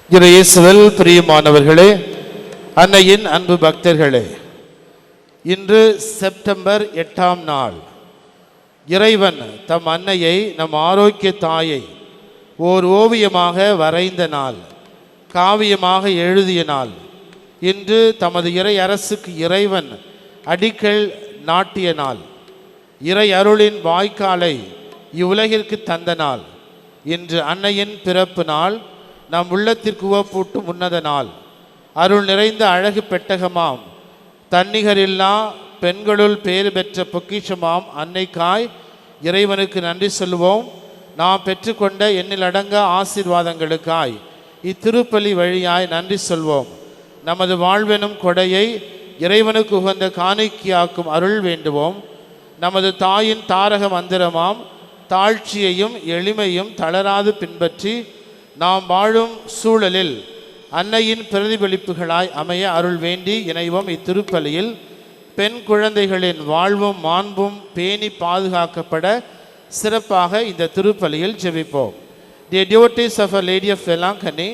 இயேசுவில் பிரியமானவர்களே, அன்னையின் அன்பு பக்தர்களே, இன்று செப்டம்பர் 8ஆம் நாள். இறைவன் தம் அன்னையை, நம் ஆரோக்கிய தாயை ஓர் ஓவியமாக வரைந்த நாள், காவியமாக எழுதிய நாள். இன்று தமது இறை அரசுக்கு இறைவன் அடிக்கல் நாட்டிய நாள். இறை அருளின் வாய்க்காலை இவ்வுலகிற்கு தந்த நாள். இன்று அன்னையின் பிறப்பு நாள், நம் உள்ளத்திற்கு உவப்பூட்டும் உன்னத நாள். அருள் நிறைந்த அழகு பெட்டகமாம், தன்னிகரில்லா பெண்களுள் பேறு பெற்ற பொக்கிஷமாம் அன்னைக்காய் இறைவனுக்கு நன்றி சொல்வோம். நாம் பெற்றுக்கொண்ட எண்ணில் அடங்க ஆசீர்வாதங்களுக்காய் இத்திருப்பலி வழியாய் நன்றி சொல்வோம். நமது வாழ்வெனும் கொடையை இறைவனுக்கு உகந்த காணிக்கையாக்கும் அருள் வேண்டுவோம். நமது தாயின் தாரக மந்திரமாம் தாழ்ச்சியையும் எளிமையும் தளராது பின்பற்றி நாம் வாழும் சூழலில் அன்னையின் பிரதிபலிப்புகளாய் அமைய அருள் வேண்டி இணைவோம். இத்திருப்பலியில் பெண் குழந்தைகளின் வாழ்வும் மாண்பும் பேணி பாதுகாக்கப்பட சிறப்பாக இந்த திருப்பலியில் ஜெபிப்போம். Dear devotees of Our Lady of Velankani,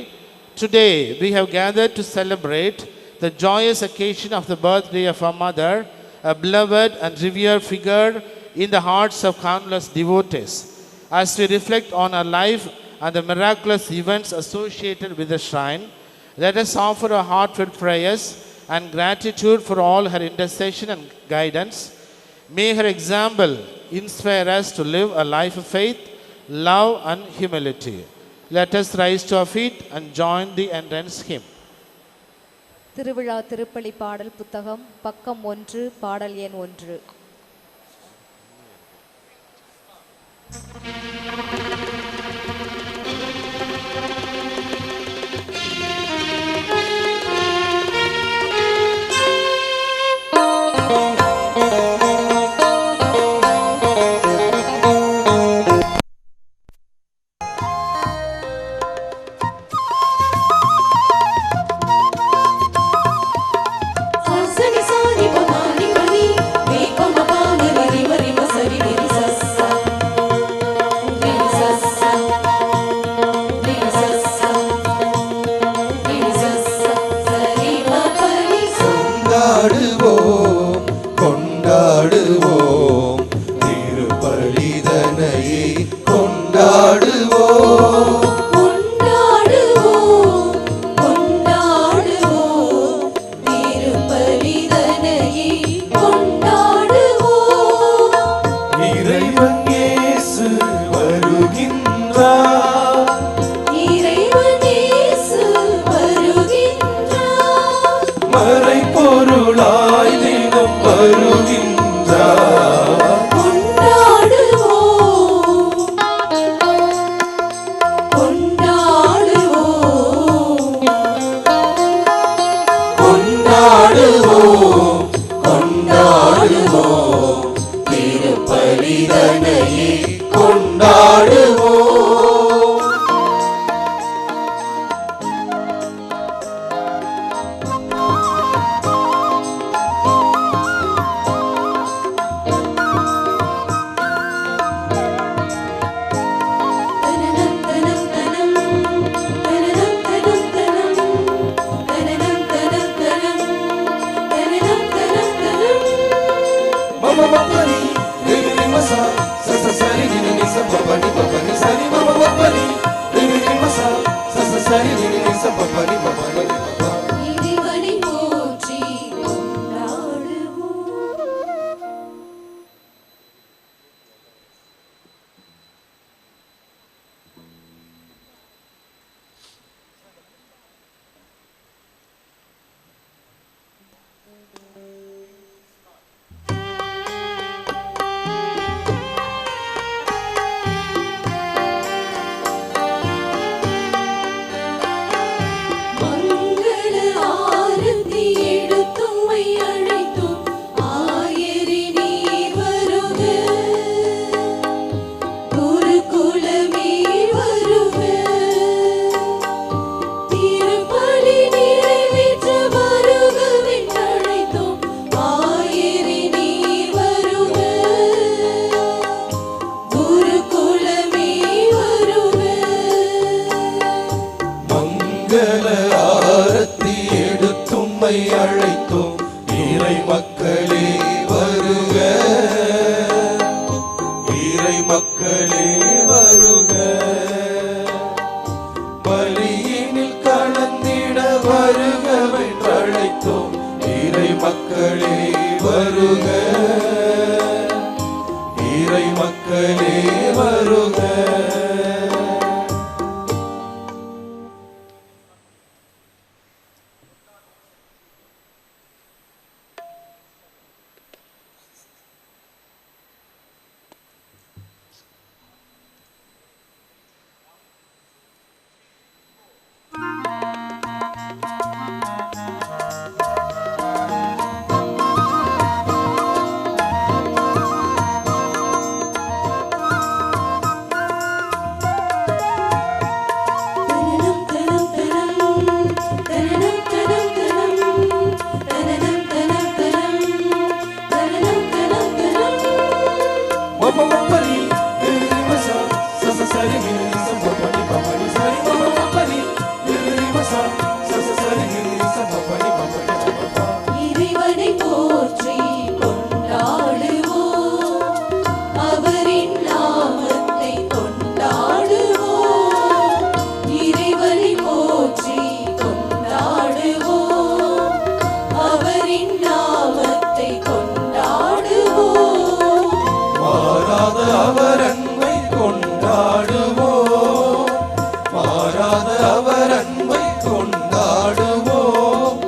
today we have gathered to celebrate the joyous occasion of the birthday of our mother, a beloved and revered figure in the hearts of countless devotees. As we reflect on her life and the miraculous events associated with the shrine, let us offer our heartfelt prayers and gratitude for all her intercession and guidance. May her example inspire us to live a life of faith, love and humility. Let us rise to our feet and join the entrance hymn. திருவிழா திருப்பலி பாடல் புத்தகம் பக்கம் 1 பாடல் எண் 1. மங்கள ஆரத்தி எடுத்தும்மை அழைத்தோம். இறை மக்களே வருக, இறை மக்களே வருக. பலியினில் கலந்திட வருகவென்றழைத்தோம். இறை மக்களே வருக, இறை மக்களே வருக. இறைவனை போற்றி கொண்டாடுவோம், அவரின் நாமத்தை கொண்டாடுவோம். இறைவனை போற்றி கொண்டாடுவோம், அவரின் நாமத்தை கொண்டாடுவோம். மாறாத அவர் அன்பை கொண்டாடுவோம், மாறாத அவர் அன்பை கொண்டாடுவோம்.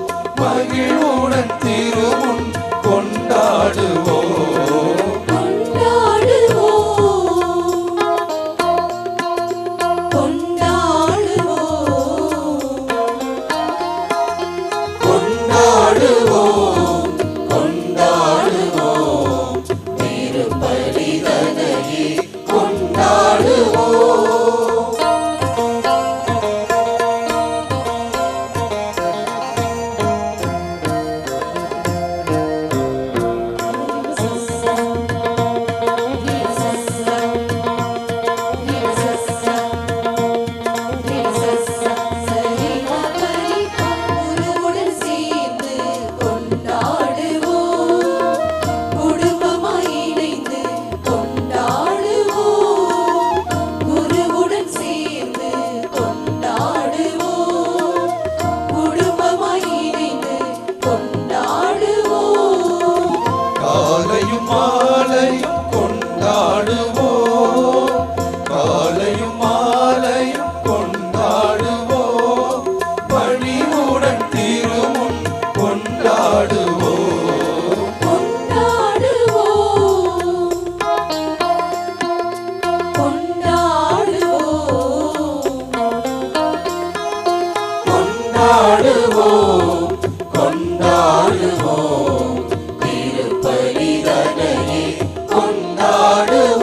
மகிழ்வுடன் திருமுன் கொண்டாடுவோம், கொண்டாடுவோம், கொண்டாடுவோம், கொண்டாடுவோம், கொண்டாடுவோம். திருப்பலிதனையே கொண்டாடுவோம். குருவுடன் சேர்ந்து கொண்டாடுவோம், குடும்பமாய் இணைந்து கொண்டாடுவோம். குருவுடன் சேர்ந்து கொண்டாடுவோம், குடும்பமாய் இணைந்து கொண்டாடுவோம். காலையும் மாலையும் கொண்டாடுவோம், காலையும் மாலையும் கொண்டாடுவோம். பணிவுடன் திருமுன் கொண்டாடுவோம், கொண்டாடுவோம், கொண்டாடுவோம், கொண்டாடுவோம், கொண்டாடுவோம். திருப்பலிதனையே கொண்டாடுவோம்.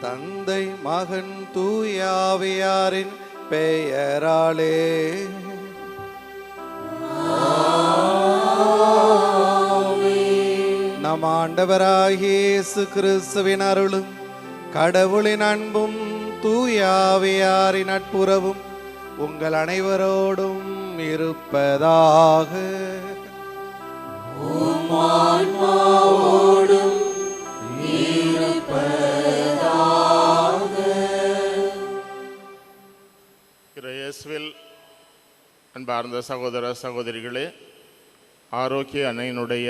தந்தை மகன் தூயாவியாரின் பெயராலே நம் ஆண்டவராகிய இயேசு கிறிஸ்துவின் அருளும் கடவுளின் அன்பும் தூயாவியாரின் நட்புறவும் உங்கள் அனைவரோடும் இருப்பதாக. இயேசுவில் அன்பார்ந்த சகோதர சகோதரிகளே, ஆரோக்கிய அன்னையினுடைய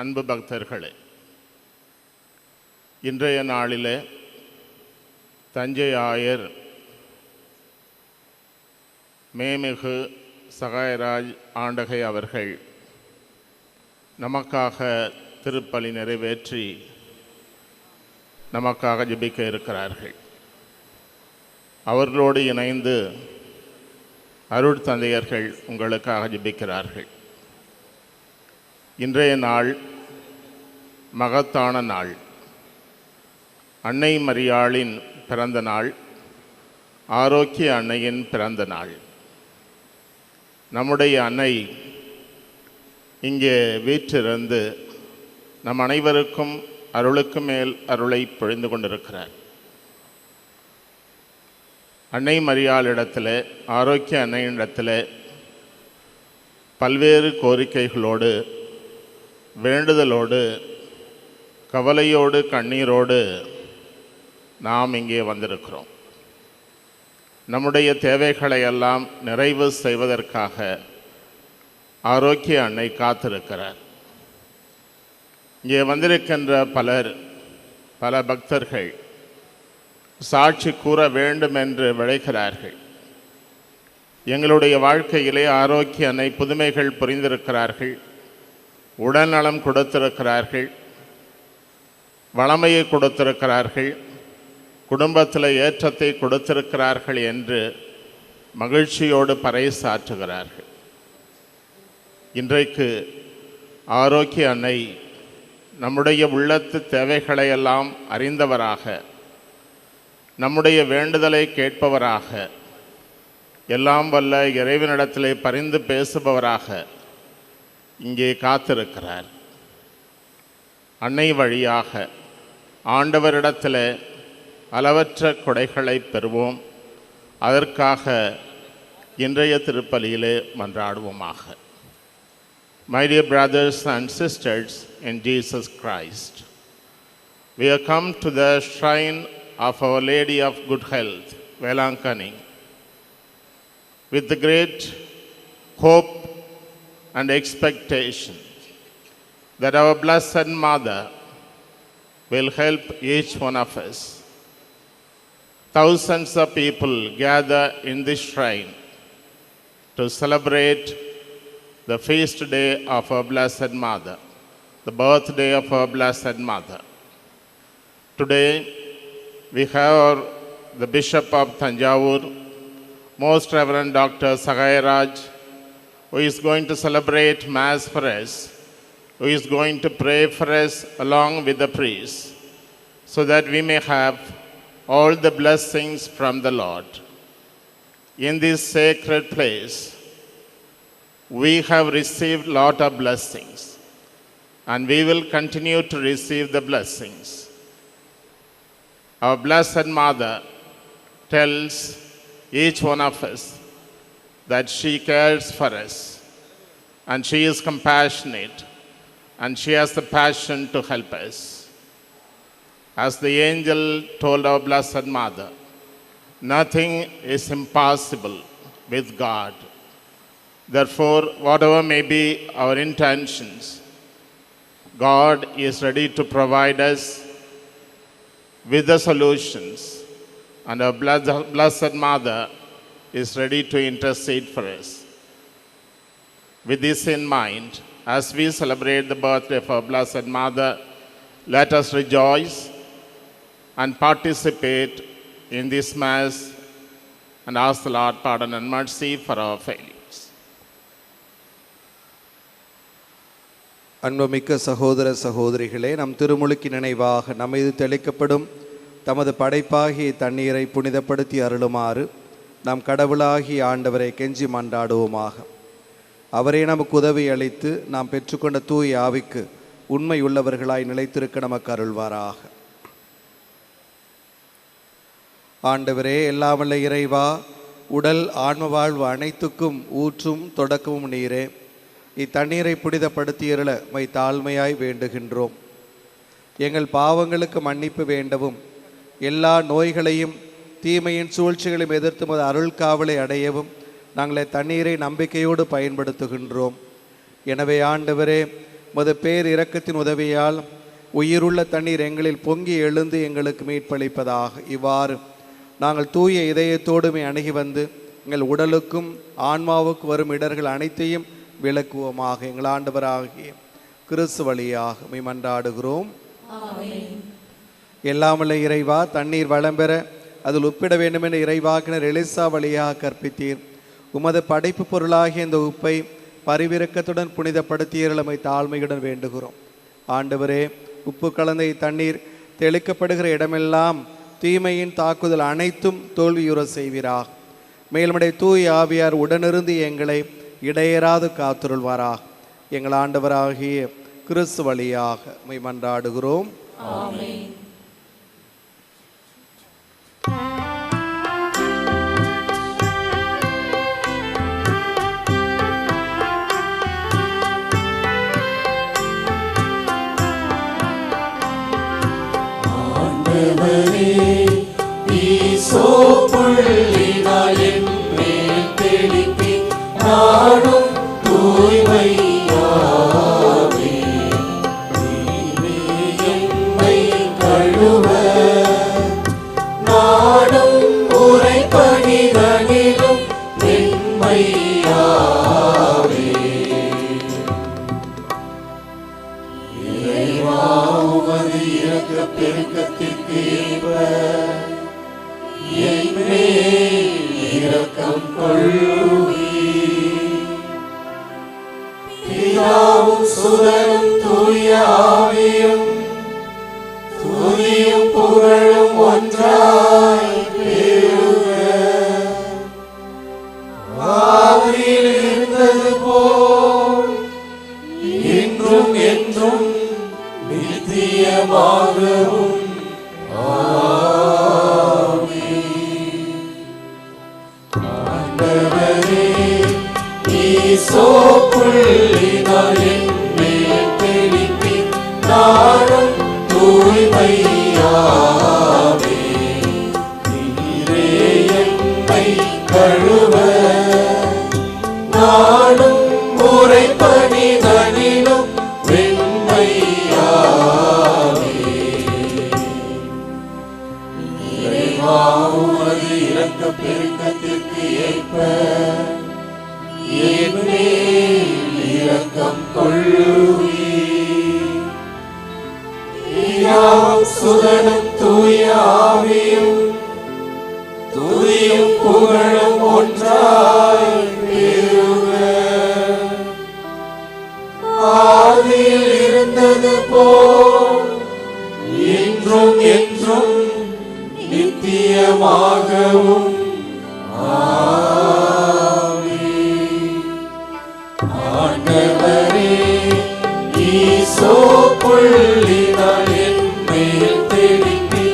அன்பு பக்தர்களே, இன்றைய நாளிலே தஞ்சை ஆயர் மேமிகு சகாயராஜ் ஆண்டகை அவர்கள் நமக்காக திருப்பலி நிறைவேற்றி நமக்காக ஜெபிக்க இருக்கிறார்கள். அவர்களோடு இணைந்து அருள் தந்தையர்கள் உங்களுக்காக ஜெபிக்கிறார்கள். இன்றைய நாள் மகத்தான நாள், அன்னை மரியாளின் பிறந்த நாள், ஆரோக்கிய அன்னையின் பிறந்த நாள். நம்முடைய அன்னை இங்கே வீற்றிருந்து நம் அனைவருக்கும் அருளுக்கு மேல் அருளை பொழிந்து கொண்டிருக்கிறார். அன்னை மரியாளிடத்தில், ஆரோக்கிய அன்னையிடத்தில் பல்வேறு கோரிக்கைகளோடு, வேண்டுதலோடு, கவலையோடு, கண்ணீரோடு நாம் இங்கே வந்திருக்கிறோம். நம்முடைய தேவைகளை எல்லாம் நிறைவு செய்வதற்காக ஆரோக்கிய அன்னை காத்திருக்கிறார். இங்கே வந்திருக்கின்ற பல பக்தர்கள் சாட்சி கூற வேண்டும் என்று விளைகிறார்கள். எங்களுடைய வாழ்க்கையிலே ஆரோக்கிய அன்னை புதுமைகள் புரிந்திருக்கிறார்கள், உடல்நலம் கொடுத்திருக்கிறார்கள், வளமையை கொடுத்திருக்கிறார்கள், குடும்பத்தில் ஏற்றத்தை கொடுத்திருக்கிறார்கள் என்று மகிழ்ச்சியோடு பறைசாற்றுகிறார்கள். இன்றைக்கு ஆரோக்கிய அன்னை நம்முடைய உள்ளத்து தேவைகளையெல்லாம் அறிந்தவராக, நம்முடைய வேண்டுதலை கேட்பவராக, எல்லாம் வல்ல இறைவனிடத்திலே பரிந்து பேசுபவராக இங்கே காத்திருக்கிறார். அன்னை வழியாக ஆண்டவரிடத்தில் அளவற்ற கொடைகளை பெறுவோம். அதற்காக இன்றைய திருப்பலியிலே மன்றாடுவோமாக. My dear brothers and sisters in Jesus Christ, we have come to the shrine of Our Lady of Good Health, Velankani, with the great hope and expectation that our Blessed Mother will help each one of us. Thousands of people gather in this shrine to celebrate the feast day of our Blessed Mother, the birthday of our Blessed Mother. Today, we have the Bishop of Tanjavur, Most Reverend Dr. Sagayaraj, who is going to celebrate Mass for us, who is going to pray for us along with the priest, so that we may have all the blessings from the Lord. In this sacred place, we have received a lot of blessings, and we will continue to receive the blessings. Our Blessed Mother tells each one of us that she cares for us, and she is compassionate, and she has the passion to help us. As the angel told our Blessed Mother, nothing is impossible with God. Therefore, whatever may be our intentions, God is ready to provide us with the solutions, and our Blessed Mother is ready to intercede for us. With this in mind, as we celebrate the birthday of our Blessed Mother, let us rejoice and participate in this Mass and ask the Lord pardon and mercy for our failures. அன்புமிக்க சகோதர சகோதரிகளே, நம் திருமுழுக்கு நினைவாக நம்மீது தெளிக்கப்படும் தமது படைப்பாகிய தண்ணீரை புனிதப்படுத்தி அருளுமாறு நாம் கடவுளாகிய ஆண்டவரை கெஞ்சி மன்றாடுவோமாக. அவரே நமக்கு உதவி அளித்து நாம் பெற்றுக்கொண்ட தூய ஆவிக்கு உண்மை உள்ளவர்களாய் நிலைத்திருக்க நமக்கு அருள்வாராக. ஆண்டவரே, எல்லாம் வல்ல இறைவா, உடல் ஆன்ம வாழ்வு அனைத்துக்கும் ஊற்றும் தொடக்கமும் நீரே. இத்தண்ணீரை புனிதப்படுத்தியருள மை தாழ்மையாய் வேண்டுகின்றோம். எங்கள் பாவங்களுக்கு மன்னிப்பு வேண்டவும், எல்லா நோய்களையும் தீமையின் சூழ்ச்சிகளையும் எதிர்த்து மது அருள் காவலை அடையவும் நாங்கள் தண்ணீரை நம்பிக்கையோடு பயன்படுத்துகின்றோம். எனவே ஆண்டவரே, மது பேர் இரக்கத்தின் உதவியால் உயிருள்ள தண்ணீர் எங்களில் பொங்கி எழுந்து எங்களுக்கு மீட்பளிப்பதாக. இவ்வாறு நாங்கள் தூய இதயத்தோடுமே அணுகி வந்து எங்கள் உடலுக்கும் ஆன்மாவுக்கு வரும் இடர்கள் அனைத்தையும் விளக்குவோமாக. எங்கள் ஆண்டவராகிய கிறிஸ்து வழியாக உம்மை மன்றாடுகிறோம். எல்லாமல்ல இறைவா, தண்ணீர் வளம் பெற அதில் உப்பிட வேண்டும் என்ற இறைவாக்கினர் எலிசா வழியாக கற்பித்தீர். உமது படைப்பு பொருளாகிய இந்த உப்பை பரிவிரக்கத்துடன் புனிதப்படுத்தியர்களை தாழ்மையுடன் வேண்டுகிறோம். ஆண்டவரே, உப்பு கலந்த தண்ணீர் தெளிக்கப்படுகிற இடமெல்லாம் தீமையின் தாக்குதல் அனைத்தும் தோல்வியுற செய்வீராக. மேலுமடைய தூய் ஆவியார் உடனிருந்து எங்களை இடையராது காத்துருள்வாராக. எங்கள் ஆண்டவராகிய கிறிஸ்து வழியாக உம்மை மன்றாடுகிறோம். ஆமென். ஆண்டவரே, ஈசோப்புள்ளினால் என் மேல் தெளிப்பி, நாடும் தூய்மையாவே. நீரே என்னை கழுவ, நாடும் உரைப்படிதனிலும் வெண்மையாவே. இறைவா, உமது இரக்கப் பெருக்கத்திற்கு ஏற்ப என் மேல் இரக்கம் கொள்ளுவீர். பிதாவும் சுதனும் தூய ஆவியும் துதியும் புகழும் ஒன்றாய் பெருக. ஆதியில் இருந்தது போல் இன்றும் என்றும் நித்தியமாகவும் ஆண்டவரே, ஈசோப்புள்ளினால் என் மேல் தெளிப்பி, நாடும் தூய்மையாவே. நீரே என்னை கழுவ, நாடும் உரைப்படிதனிலும் வெண்மையாவே. இறைவா, உமது இரக்கப் பெருக்கத்திற்கு ஏற்ப என் மேல் இரக்கம் கொள்ளுவீர். பிதாவும் சுதனும் தூய ஆவியும் துதியும் புகழும் ஒன்றாய் பெருக. ஆதியில் இருந்தது போல் இன்றும் என்றும் நித்தியமாகவும் ஆண்டவரே, ஈசோப்புள்ளினால் என் மேல் தெளிப்பி,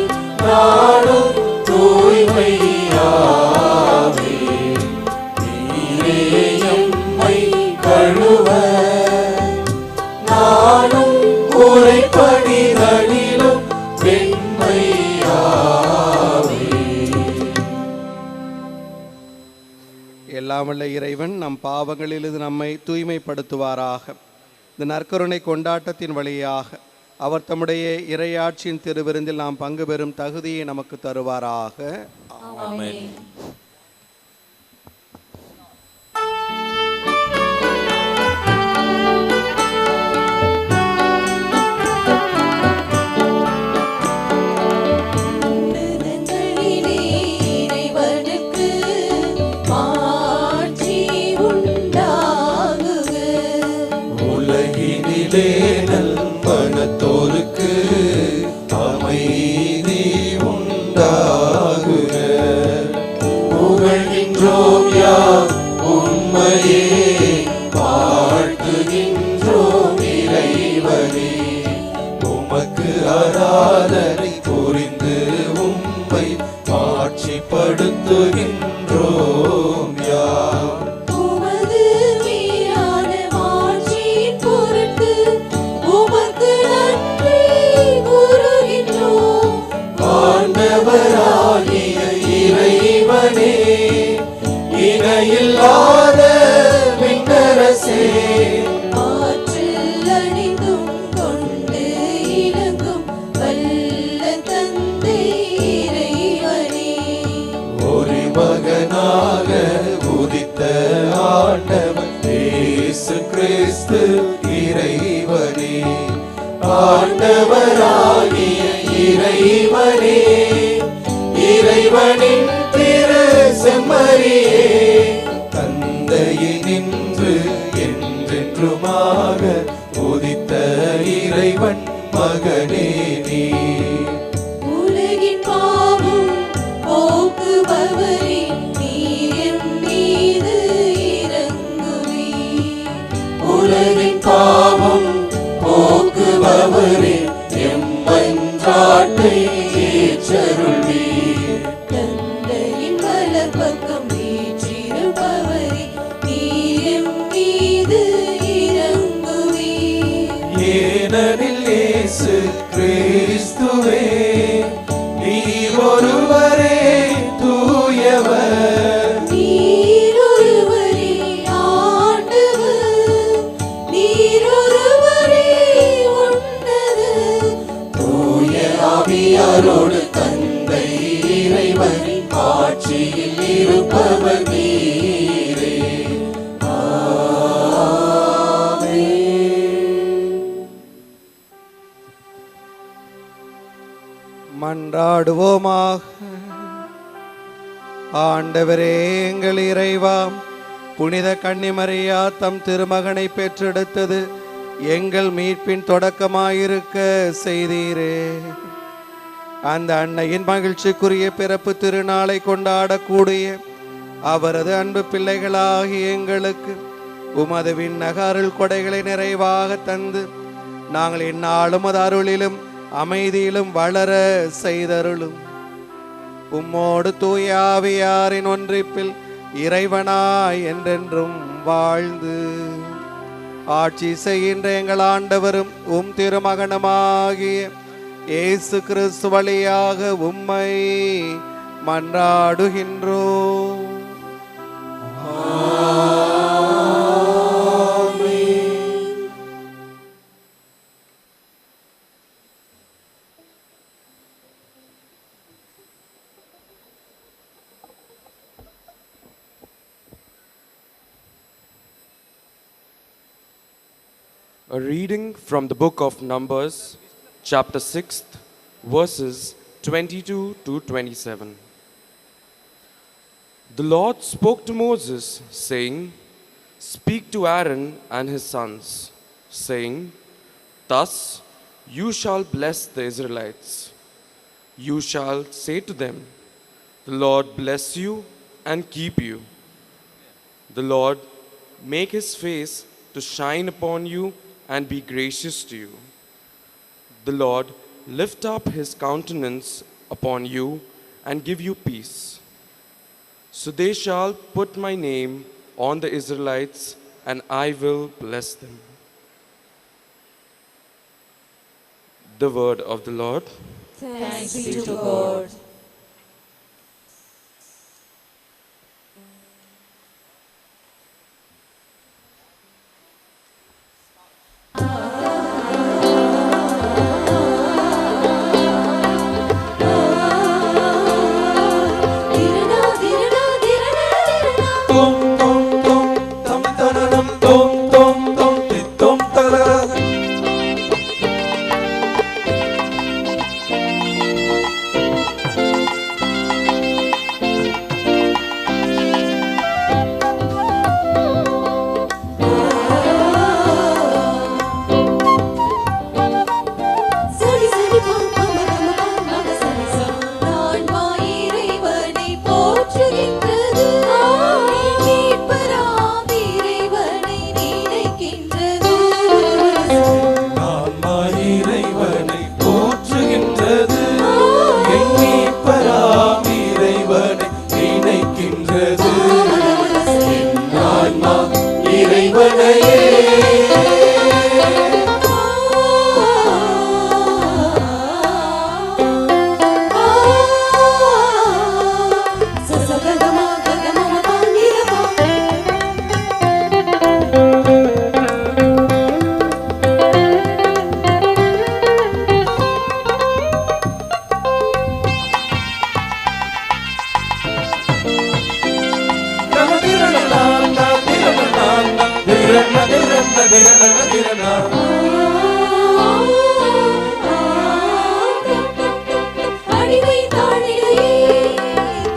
நாடும் தூய்மையாவே. நீரே எம்மை கழுவ, நாடும் உரைப்படிதனிலும் வெண்மையாவே. எல்லாம் வல்ல இறைவன் நம் பாவங்களிலிருந்து நம்மை தூய்மைப்படுத்துவாராக. இந்த நற்கருணை கொண்டாட்டத்தின் வழியாக அவர் தம்முடைய இறையாட்சியின் திருவிருந்தில் நாம் பங்கு பெறும் தகுதியை நமக்கு தருவாராக. ஆமென். இறைவனுக்கு மாட்சி உண்டாகுக. உலகினிலே நல்மனத்தோருக்கு அமைதி உண்டாகுக. புகழ்கின்றோம் யாம் உம்மையே, வாழ்த்துகின்றோம் இறைவனே. உமக்கு ஆராதனை புரிந்து உம்மை மாட்சிப்படுத்துகின்றோம் யாம். உமது வீரான மாட்சியின் பொருட்டு உமக்கு நன்றி கூறுகின்றோம். ஆண்டவராகிய இறைவனே, இணையில்லாத விண்ணரசே, ஆற்றில் அணிந்தும் கொண்டு இலங்கும் வல்ல தந்தை இறைவனே. ஒரு மகனாக உதித்த ஆண்டவர் இயேசு கிறிஸ்து இறைவனே. ஆண்டவராகிய இறைவனே, இறைவனின் திரு செம்மறியே, தந்தையினின்று என்றென்றுமாக உதித்த இறைவன் மகனே நீ. உலகின் பாவம் போக்குபவரே, நீர் எம் மீது இரங்குவீர். உலகின் பாவம் போக்குபவரே, எம்மை ஏற்றருள்வீர். தந்தையின் வலப்பக்கம் வீற்றிருப்பவரே, நீர் எம் மீது இறங்குவீர். ஏனெனில் இயேசு கிறிஸ்துவே நீர் ஒருவரே தூயவர். நீர் ஒருவரே ஆண்டவர், நீர் ஒருவரே உன்னதர். தூய ஆவியாரோடு தந்தை இறைவனின் ஆட்சியில் இருப்பவர் நீரே. மன்றாடுவோமாக. ஆண்டவரே எங்கள் இறைவா, புனித கன்னிமரியா தம் திருமகனை பெற்றெடுத்தது எங்கள் மீட்பின் தொடக்கமாயிருக்க செய்தீரே. அந்த அன்னையின் மகிழ்ச்சிக்குரிய பிறப்பு திருநாளை கொண்டாடக்கூடிய அவரது அன்பு பிள்ளைகளாகிய எங்களுக்கு உமது விண்ணக அருள் கொடைகளை நிறைவாக தந்து நாங்கள் எந்நாளும் அது அருளிலும் அமைதியிலும் வளர செய்தருளும். உம்மோடு தூய ஆவியாரின் ஒன்றிப்பில் இறைவனாய் என்றென்றும் வாழ்ந்து ஆட்சி செய்கின்ற எங்கள் ஆண்டவரும் உம் திருமகனுமாகிய இயேசு கிறிஸ்து வழியாக உம்மை மன்றாடுகின்றோம். A reading from the book of Numbers, chapter 6, verses 22 to 27. The Lord spoke to Moses, saying, "Speak to Aaron and his sons, saying, Thus you shall bless the Israelites. You shall say to them, The Lord bless you and keep you. The Lord make his face to shine upon you and be gracious to you. The Lord lift up his countenance upon you and give you peace. So they shall put my name on the Israelites, and I will bless them." The word of the Lord. Thanks be to God. Tom tom tom tam taranam tom tom tom tom taranam. சரி சரி பம் பம் பம் பம் மக சரி சரி. நான் இறைவனை போற்றுகின்றது, மீட்பராம் இறைவனை நினைக்கின்றது. ஆன்மா இறைவனை போற்றுகின்றது, என் மீட்பராம் இறைவனை நினைக்கின்றது. என் ஆன்மா இறைவனையே சசகதமா கதமம பாங்கிரமா. அடிமை தாழிலே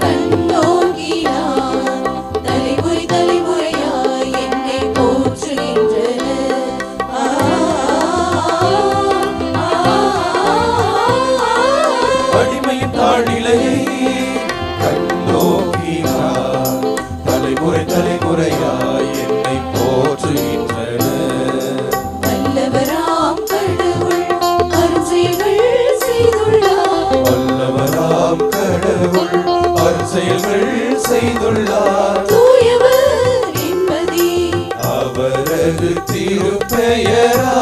கண்ணோக்கினான், தலைமுறை தலைமுறையாய் என்னை போற்றுகின்றனர். அடிமையின் தாழிலையை கண்ணோக்கினார், தலைமுறை தலைமுறையாய் என்னை போற்றுகின்றனர். வல்லவராம் கடவுள் அருஞ்செயல்கள் செய்துள்ளார். வல்லவர் செய்துள்ளார். தூயவர் என்பதே அவரது திருப்பெயரா.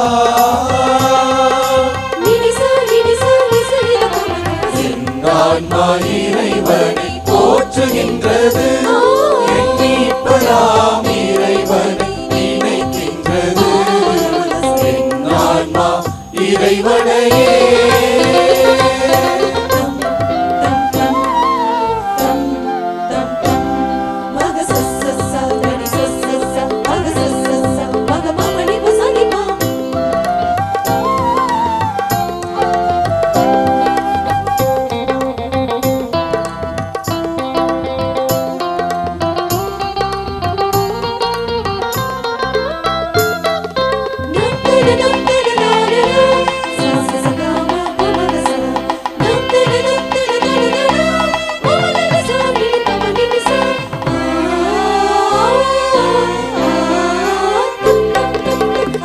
நினிசா நினிசா நிசரித பமகம என் ஆன்மா இறைவனை போற்றுகின்றது. என் மீட்பராம் இறைவனை நினைக்கின்றது. என் ஆன்மா இறைவனையே.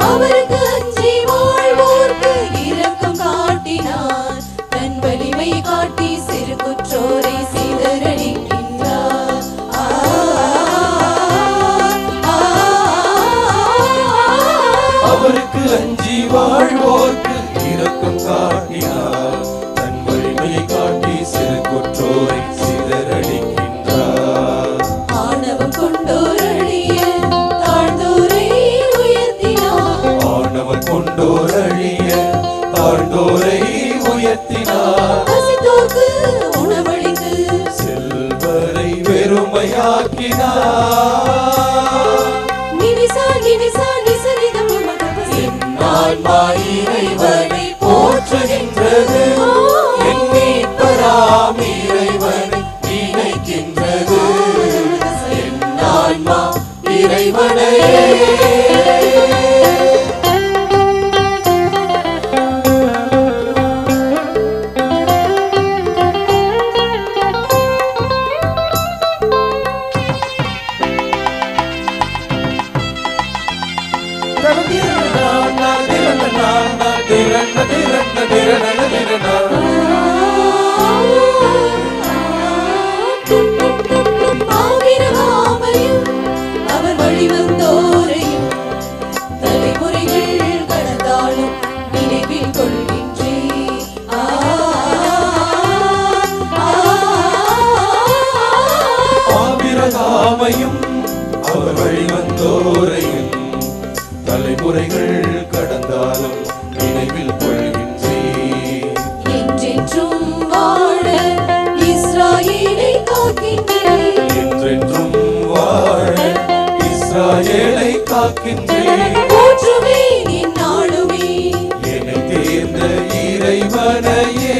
அவருக்கு அஞ்சி வாழ்வோர்க்கு இரக்கம் காட்டினார். தன் வலிமை காட்டி சிறு குற்றோரை சிதறடிக்கின்றார். அவருக்கு அஞ்சி வாழ்வோர்க்கு இரக்கம் காட்டினார். தன் வலிமையை காட்டி சிறு குற்றோரை சிதறடிக்கின்றார். ஆணவம் கொண்டோர் அழிய தாழ்ந்தோரை உயர்த்தினார். ஆணவம் கொண்டோர் அழிய தாழ்ந்தோரை உயர்த்தினார். பசித்தோர்க்கு உணவளித்து செல்வரை வெறுமையாக்கினார். நினிசா நினிசா நிசரித பமகம ஆன்மா இறைவனை போற்றுகின்றது. என் மீட்பராம் இறைவனை நினைக்கின்றது. என் ஆன்மா இறைவனையே. ஆவிரவாமையும் அவர் வழிவந்தோரையும் தலைமுறைகள் கடந்தாலும் நினைவில் கொள்கின்றேன். ஆபிரகாமையும் அவர் வழி வந்தோரையும் தலைமுறைகள் கடந்தாலும் நினைவில் கொள்கின்றேன். என்றென்றும் வாழ இஸ்ராயேலை காக்கின்றேன். என்றென்றும் வாழ இஸ்ராயேலை காக்கின்றேன். போற்றுவேன் எந்நாளுமே என்னை தேர்ந்த இறைவனையே.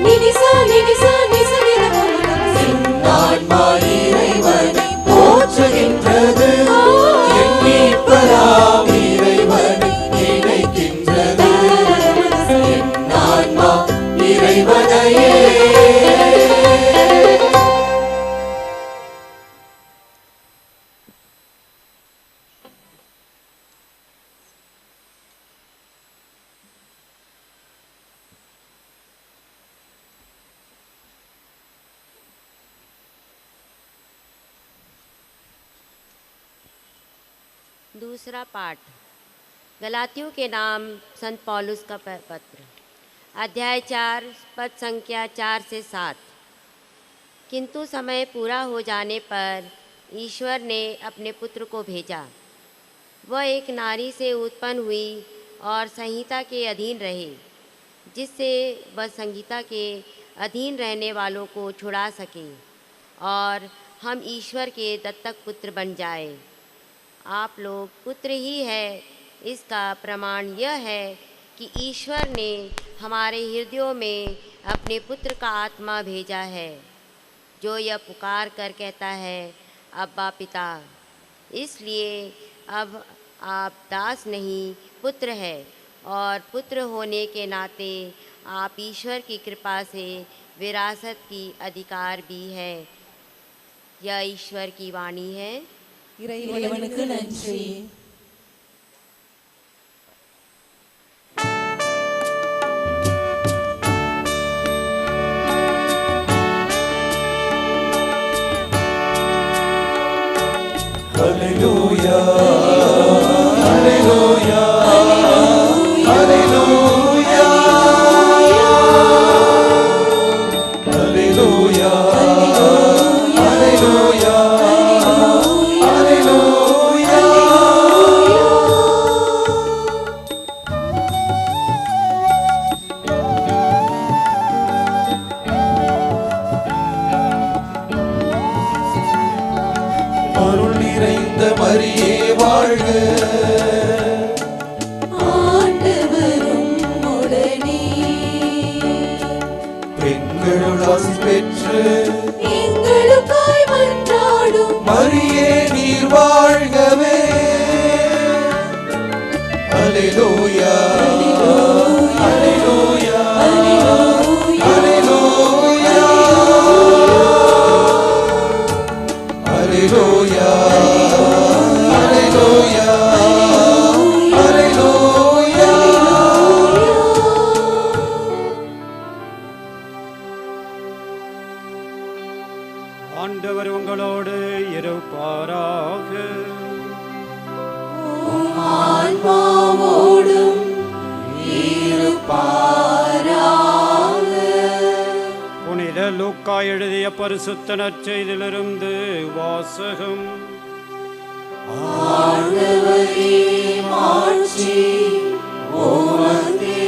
நினிசா நினிசா நிசரித பமகம ஆன்மா இறைவனை போற்றுகின்றது. என் மீட்பராம் இறைவனை நினைக்கின்றது. என் ஆன்மா இறைவனையே. दूसरा पाठ गलातियों के नाम संत पौलुस का पत्र अध्याय 4 पद संख्या 4 से 7। किंतु समय पूरा हो जाने पर ईश्वर ने अपने पुत्र को भेजा। वह एक नारी से उत्पन्न हुई और संहिता के अधीन रहे, जिससे वह संहिता के अधीन रहने वालों को छुड़ा सके और हम ईश्वर के दत्तक पुत्र बन जाए। आप लोग पुत्र ही है, इसका प्रमाण यह है कि ईश्वर ने हमारे हृदयों में अपने पुत्र का आत्मा भेजा है, जो यह पुकार कर कहता है, अब्बा पिता। इसलिए अब आप दास नहीं पुत्र है, और पुत्र होने के नाते आप ईश्वर की कृपा से विरासत की अधिकार भी है। यह ईश्वर की वाणी है। இறைவனுக்கு நன்றி. Hallelujah, hallelujah, hallelujah, hallelujah, hallelujah, hallelujah. அருள் நிறைந்த மரியே வாழ்க, ஆண்டவரும் உடனே பெண்களுள் ஆசி பெற்று எங்களுக்காய் மன்றாடும் மரியே நீர் வாழ்கவே. அல்லேலூயா, அல்லேலூயா, அல்லேலூயா, அல்லேலூயா, அல்லேலூயா, அல்லேலூயா. ஆண்டவர் உங்களோடு இருப்பாராக. ஆன்மாவோடும் இருப்பாராக. புனித லூக்கா எழுதிய பரிசுத்த நற்செய்தியிலிருந்து வாசகம். ஆண்டவரே மாட்சி உமக்கே.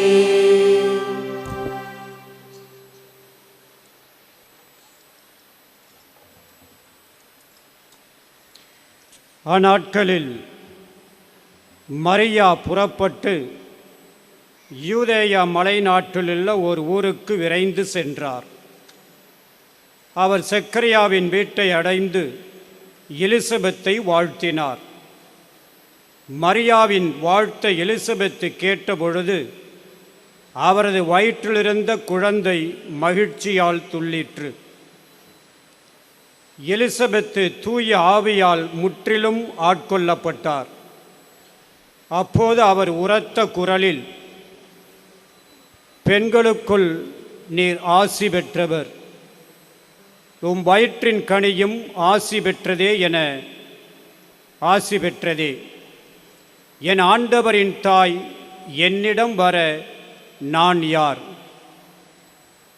அந்நாட்களில் மரியா புறப்பட்டு யூதேயா மலை நாட்டிலுள்ள ஒரு ஊருக்கு விரைந்து சென்றார். அவர் செக்கரியாவின் வீட்டை அடைந்து எலிசபெத்தை வாழ்த்தினார். மரியாவின் வாழ்த்தை எலிசபெத்து கேட்டபொழுது அவரது வயிற்றிலிருந்த குழந்தை மகிழ்ச்சியால் துள்ளிற்று. எலிசபெத்து தூய ஆவியால் முற்றிலும் ஆட்கொள்ளப்பட்டார். அப்போது அவர் உரத்த குரலில், பெண்களுக்குள் நீர் ஆசி பெற்றவர், உம் வயிற்றின் கனியும் ஆசி பெற்றதே என ஆசி பெற்றதே. என் ஆண்டவரின் தாய் என்னிடம் வர நான் யார்?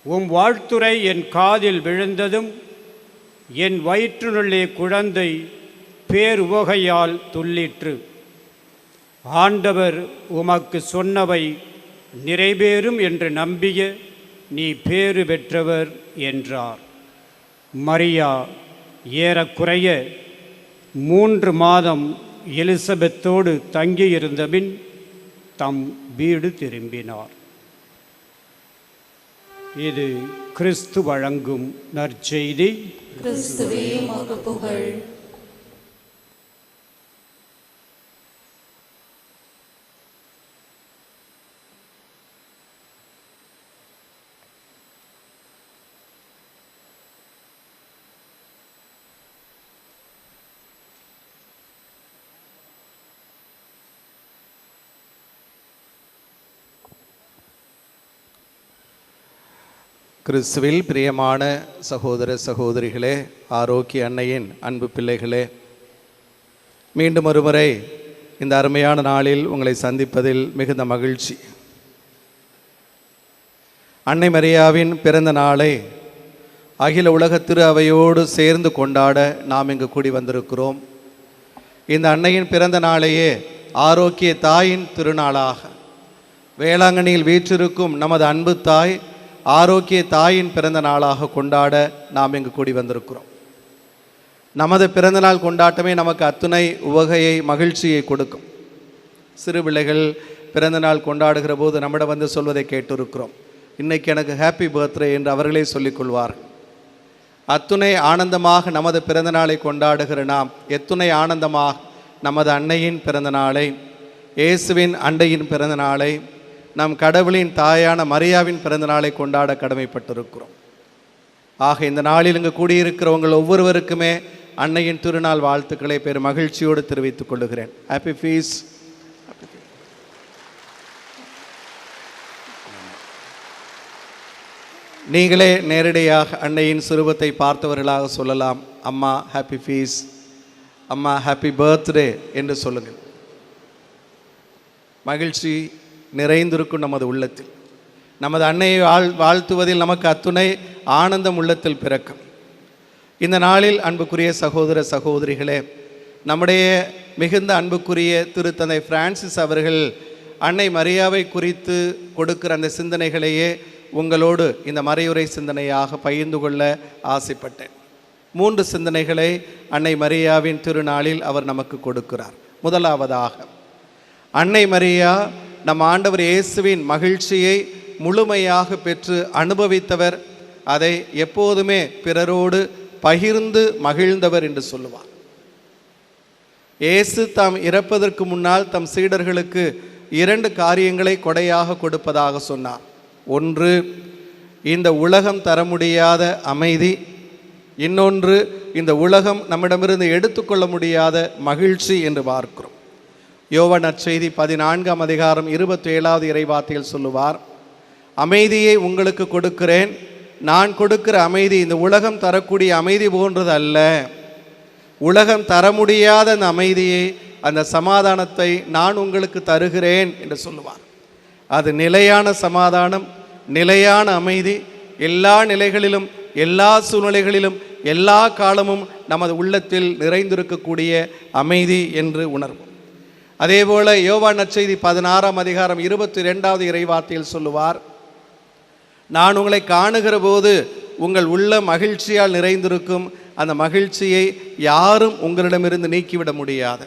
உம் வாழ்த்துரை என் காதில் விழுந்ததும் என் வயிற்றினுள்ளே குழந்தை பேருவகையால் துள்ளிற்று. ஆண்டவர் உமக்கு சொன்னவை நிறைவேறும் என்று நம்பிய நீ பேறு பெற்றவர் என்றார். மரியா ஏறக்குறைய 3 மாதம் எலிசபெத்தோடு தங்கியிருந்தபின் தம் வீடு திரும்பினார். இது கிறிஸ்து வழங்கும் நற்செய்தி. கிறிஸ்துவே உமக்கு புகழ். கிறிஸ்துவில் பிரியமான சகோதர சகோதரிகளே, ஆரோக்கிய அன்னையின் அன்பு பிள்ளைகளே, மீண்டும் ஒருமுறை இந்த அருமையான நாளில் உங்களை சந்திப்பதில் மிகுந்த மகிழ்ச்சி. அன்னை மரியாவின் பிறந்த நாளை அகில உலக திரு அவையோடு சேர்ந்து கொண்டாட நாம் இங்கு கூடி வந்திருக்கிறோம். இந்த அன்னையின் பிறந்த நாளையே ஆரோக்கிய தாயின் திருநாளாக, வேளாங்கண்ணியில் வீற்றிருக்கும் நமது அன்பு தாய் ஆரோக்கிய தாயின் பிறந்த நாளாக கொண்டாட நாம் இங்கு கூடி வந்திருக்கிறோம். நமது பிறந்தநாள் கொண்டாட்டமே நமக்கு அத்துணை உவகையை மகிழ்ச்சியை கொடுக்கும். சிறு பிள்ளைகள் பிறந்தநாள் கொண்டாடுகிற போது நம்மிடம் வந்து சொல்வதை கேட்டிருக்கிறோம், இன்னைக்கு எனக்கு ஹாப்பி பர்த்டே என்று அவர்களே சொல்லிக்கொள்வார்கள். அத்துணை ஆனந்தமாக நமது பிறந்தநாளை கொண்டாடுகிற நாம் எத்துணை ஆனந்தமாக நமது அன்னையின் பிறந்த நாளை, இயேசுவின் அண்டையின் பிறந்த நாளை, நம் கடவுளின் தாயான மரியாவின் பிறந்த நாளை கொண்டாட கடமைப்பட்டிருக்கிறோம். ஆக இந்த நாளில் இங்கு கூடியிருக்கிறவங்கள் ஒவ்வொருவருக்குமே அன்னையின் திருநாள் வாழ்த்துக்களை பெரும் மகிழ்ச்சியோடு தெரிவித்துக் கொள்கிறேன். Happy fees. நீங்களே நேரடியாக அன்னையின் சுரூபத்தை பார்த்தவர்களாக சொல்லலாம், அம்மா ஹாப்பி ஃபீஸ், அம்மா ஹாப்பி பர்த்டே என்று சொல்லுங்கள். மகிழ்ச்சி நிறைந்திருக்கும் நமது உள்ளத்தில். நமது அன்னையை வாழ்த்துவதில் நமக்கு அத்துணை ஆனந்தம் உள்ளத்தில் பிறக்கும். இந்த நாளில் அன்புக்குரிய சகோதர சகோதரிகளே, நம்முடைய மிகுந்த அன்புக்குரிய திருத்தந்தை பிரான்சிஸ் அவர்கள் அன்னை மரியாவை குறித்து கொடுக்கிற அந்த சிந்தனைகளையே உங்களோடு இந்த மறையுரை சிந்தனையாக பகிர்ந்து கொள்ள ஆசைப்பட்டேன். 3 சிந்தனைகளை அன்னை மரியாவின் திருநாளில் அவர் நமக்கு கொடுக்கிறார். முதலாவதாக, அன்னை மரியா நம் ஆண்டவர் இயேசுவின் மகிழ்ச்சியை முழுமையாக பெற்று அனுபவித்தவர். அதை எப்போதுமே பிறரோடு பகிர்ந்து மகிழ்ந்தவர் என்று சொல்லுவார். இயேசு தாம் இறப்பதற்கு முன்னால் தம் சீடர்களுக்கு 2 காரியங்களை கொடையாக கொடுப்பதாக சொன்னார். ஒன்று, இந்த உலகம் தர முடியாத அமைதி. இன்னொன்று, இந்த உலகம் நம்மிடமிருந்து எடுத்துக்கொள்ள முடியாத மகிழ்ச்சி என்று பார்க்கிறோம். யோவான் நற்செய்தி 14ஆம் அதிகாரம் 27வது இறைவார்த்தையில் சொல்லுவார், அமைதியை உங்களுக்கு கொடுக்கிறேன், நான் கொடுக்கிற அமைதி இந்த உலகம் தரக்கூடிய அமைதி போன்றது அல்ல. உலகம் தர முடியாத அந்த அமைதியை, அந்த சமாதானத்தை நான் உங்களுக்கு தருகிறேன் என்று சொல்லுவார். அது நிலையான சமாதானம், நிலையான அமைதி, எல்லா நிலைகளிலும் எல்லா சூழ்நிலைகளிலும் எல்லா காலமும் நமது உள்ளத்தில் நிறைந்திருக்கக்கூடிய அமைதி என்று உணர்வோம். அதேபோல யோவான் நற்செய்தி 16ஆம் அதிகாரம் 22வது இறைவார்த்தையில் சொல்லுவார், நான் உங்களை காணுகிற போது உங்கள் உள்ள மகிழ்ச்சியால் நிறைந்திருக்கும், அந்த மகிழ்ச்சியை யாரும் உங்களிடமிருந்து நீக்கிவிட முடியாது.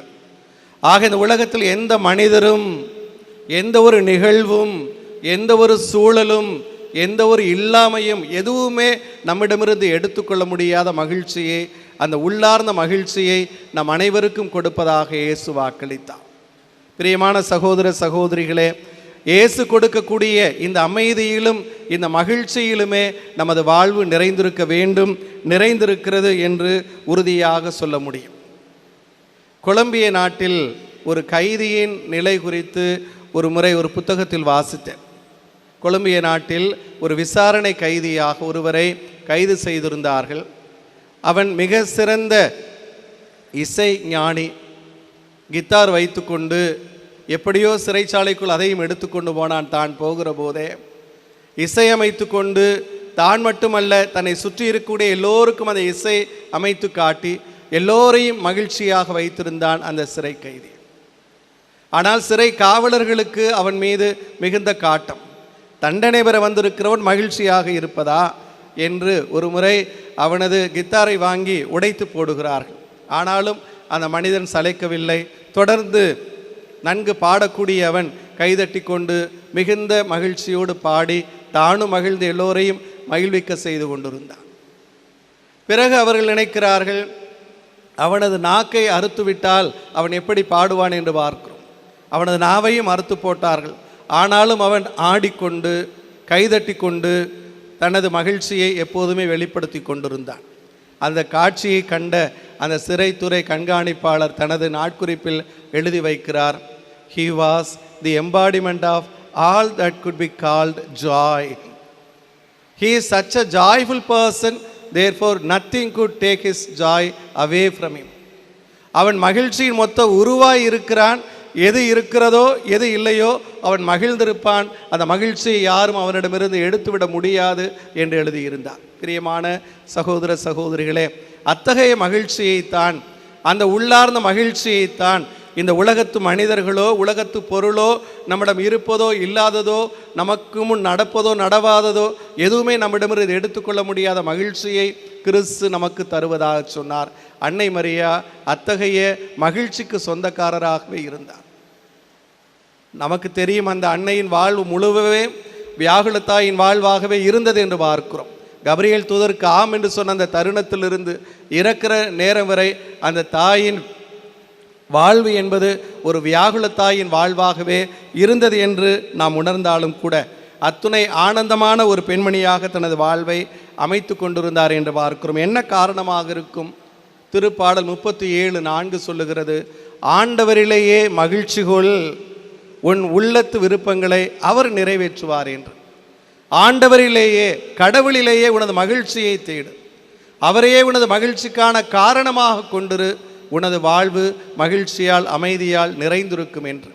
ஆக இந்த உலகத்தில் எந்த மனிதரும், எந்த ஒரு நிகழ்வும், எந்த ஒரு சூழலும், எந்த ஒரு இல்லாமையும் எதுவுமே நம்மிடமிருந்து எடுத்துக்கொள்ள முடியாத மகிழ்ச்சியை, அந்த உள்ளார்ந்த மகிழ்ச்சியை நம் அனைவருக்கும் கொடுப்பதாக இயேசு வாக்களித்தார். பிரியமான சகோதர சகோதரிகளே, இயேசு கொடுக்கக்கூடிய இந்த அமைதியிலும் இந்த மகிழ்ச்சியிலுமே நமது வாழ்வு நிறைந்திருக்க வேண்டும், நிறைந்திருக்கிறது என்று உறுதியாக சொல்ல முடியும். கொலம்பிய நாட்டில் ஒரு கைதியின் நிலை குறித்து ஒரு முறை ஒரு புத்தகத்தில் வாசித்தேன். கொலம்பிய நாட்டில் ஒரு விசாரணை கைதியாக ஒருவரை கைது செய்திருந்தார்கள். அவன் மிக சிறந்த இசை ஞானி. கித்தார் வைத்துக்கொண்டு எப்படியோ சிறைச்சாலைக்குள் அதையும் எடுத்துக்கொண்டு போனான். தான் போகிற போதே இசையமைத்து கொண்டு தான் மட்டுமல்ல, தன்னை சுற்றி இருக்கக்கூடிய எல்லோருக்கும் அந்த இசை அமைத்து காட்டி எல்லோரையும் மகிழ்ச்சியாக வைத்திருந்தான் அந்த சிறை கைதி. ஆனால் சிறை காவலர்களுக்கு அவன் மீது மிகுந்த காட்டம். தண்டனை பெற வந்திருக்கிறவன் மகிழ்ச்சியாக இருப்பதா என்று ஒரு முறை அவனது கித்தாரை வாங்கி உடைத்து போடுகிறார்கள். ஆனாலும் அந்த மனிதன் சளைக்கவில்லை. தொடர்ந்து நன்கு பாடக்கூடிய அவன் கைதட்டி கொண்டு மிகுந்த மகிழ்ச்சியோடு பாடி தானும் மகிழ்ந்து எல்லோரையும் மகிழ்விக்க செய்து கொண்டிருந்தான். பிறகு அவர்கள் நினைக்கிறார்கள், அவனது நாக்கை அறுத்துவிட்டால் அவன் எப்படி பாடுவான் என்று பார்க்கிறோம். அவனது நாவையும் அறுத்து போட்டார்கள். ஆனாலும் அவன் ஆடிக்கொண்டு கைதட்டி கொண்டு தனது மகிழ்ச்சியை எப்போதுமே வெளிப்படுத்தி கொண்டிருந்தான். அந்த காட்சியை கண்ட அந்த சிறைத்துறை கண்காணிப்பாளர் தனது நாட்குறிப்பில் எழுதி வைக்கிறார், he was the embodiment of all that could be called joy. He is such a joyful person, therefore nothing could take his joy away from him. அவன் மகிழ்ச்சியின் மொத்த உருவாய் இருக்கிறான். எது இருக்கிறதோ எது இல்லையோ அவன் மகிழ்ந்திருப்பான். அந்த மகிழ்ச்சியை யாரும் அவனிடமிருந்து எடுத்துவிட முடியாது என்று எழுதியிருந்தார். பிரியமான சகோதர சகோதரிகளே, அத்தகைய மகிழ்ச்சியைத்தான், அந்த உள்ளார்ந்த மகிழ்ச்சியைத்தான் இந்த உலகத்து மனிதர்களோ உலகத்து பொருளோ நம்மிடம் இருப்பதோ இல்லாததோ நமக்கு முன் நடப்பதோ நடவாததோ எதுவுமே நம்மிடமிருந்து எடுத்துக்கொள்ள முடியாத மகிழ்ச்சியை கிறிஸ்து நமக்கு தருவதாக சொன்னார். அன்னை மரியா அத்தகைய மகிழ்ச்சிக்கு சொந்தக்காரராகவே இருந்தார். நமக்கு தெரியும், அந்த அன்னையின் வாழ்வு முழுவவே வியாகுலத்தாயின் வாழ்வாகவே இருந்தது என்று பார்க்கிறோம். கபிரியேல் தூதருக்கு ஆம் என்று சொன்ன அந்த தருணத்திலிருந்து இறக்கிற நேரம் வரை அந்த தாயின் வாழ்வு என்பது ஒரு வியாகுல தாயின் வாழ்வாகவே இருந்தது என்று நாம் உணர்ந்தாலும் கூட அத்துணை ஆனந்தமான ஒரு பெண்மணியாக தனது வாழ்வை அமைத்து கொண்டிருந்தார் என்று பார்க்கிறோம். என்ன காரணமாக இருக்கும்? திருப்பாடல் 37:4 சொல்லுகிறது, ஆண்டவரிலேயே மகிழ்ச்சி கொள், உன் உள்ளத்து விருப்பங்களை அவர் நிறைவேற்றுவார் என்று. ஆண்டவரிலேயே, கடவுளிலேயே உனது மகிழ்ச்சியை தேடு, அவரையே உனது மகிழ்ச்சிக்கான காரணமாக கொண்டிரு உனது வாழ்வு மகிழ்ச்சியால் அமைதியால் நிறைந்திருக்கும் என்று.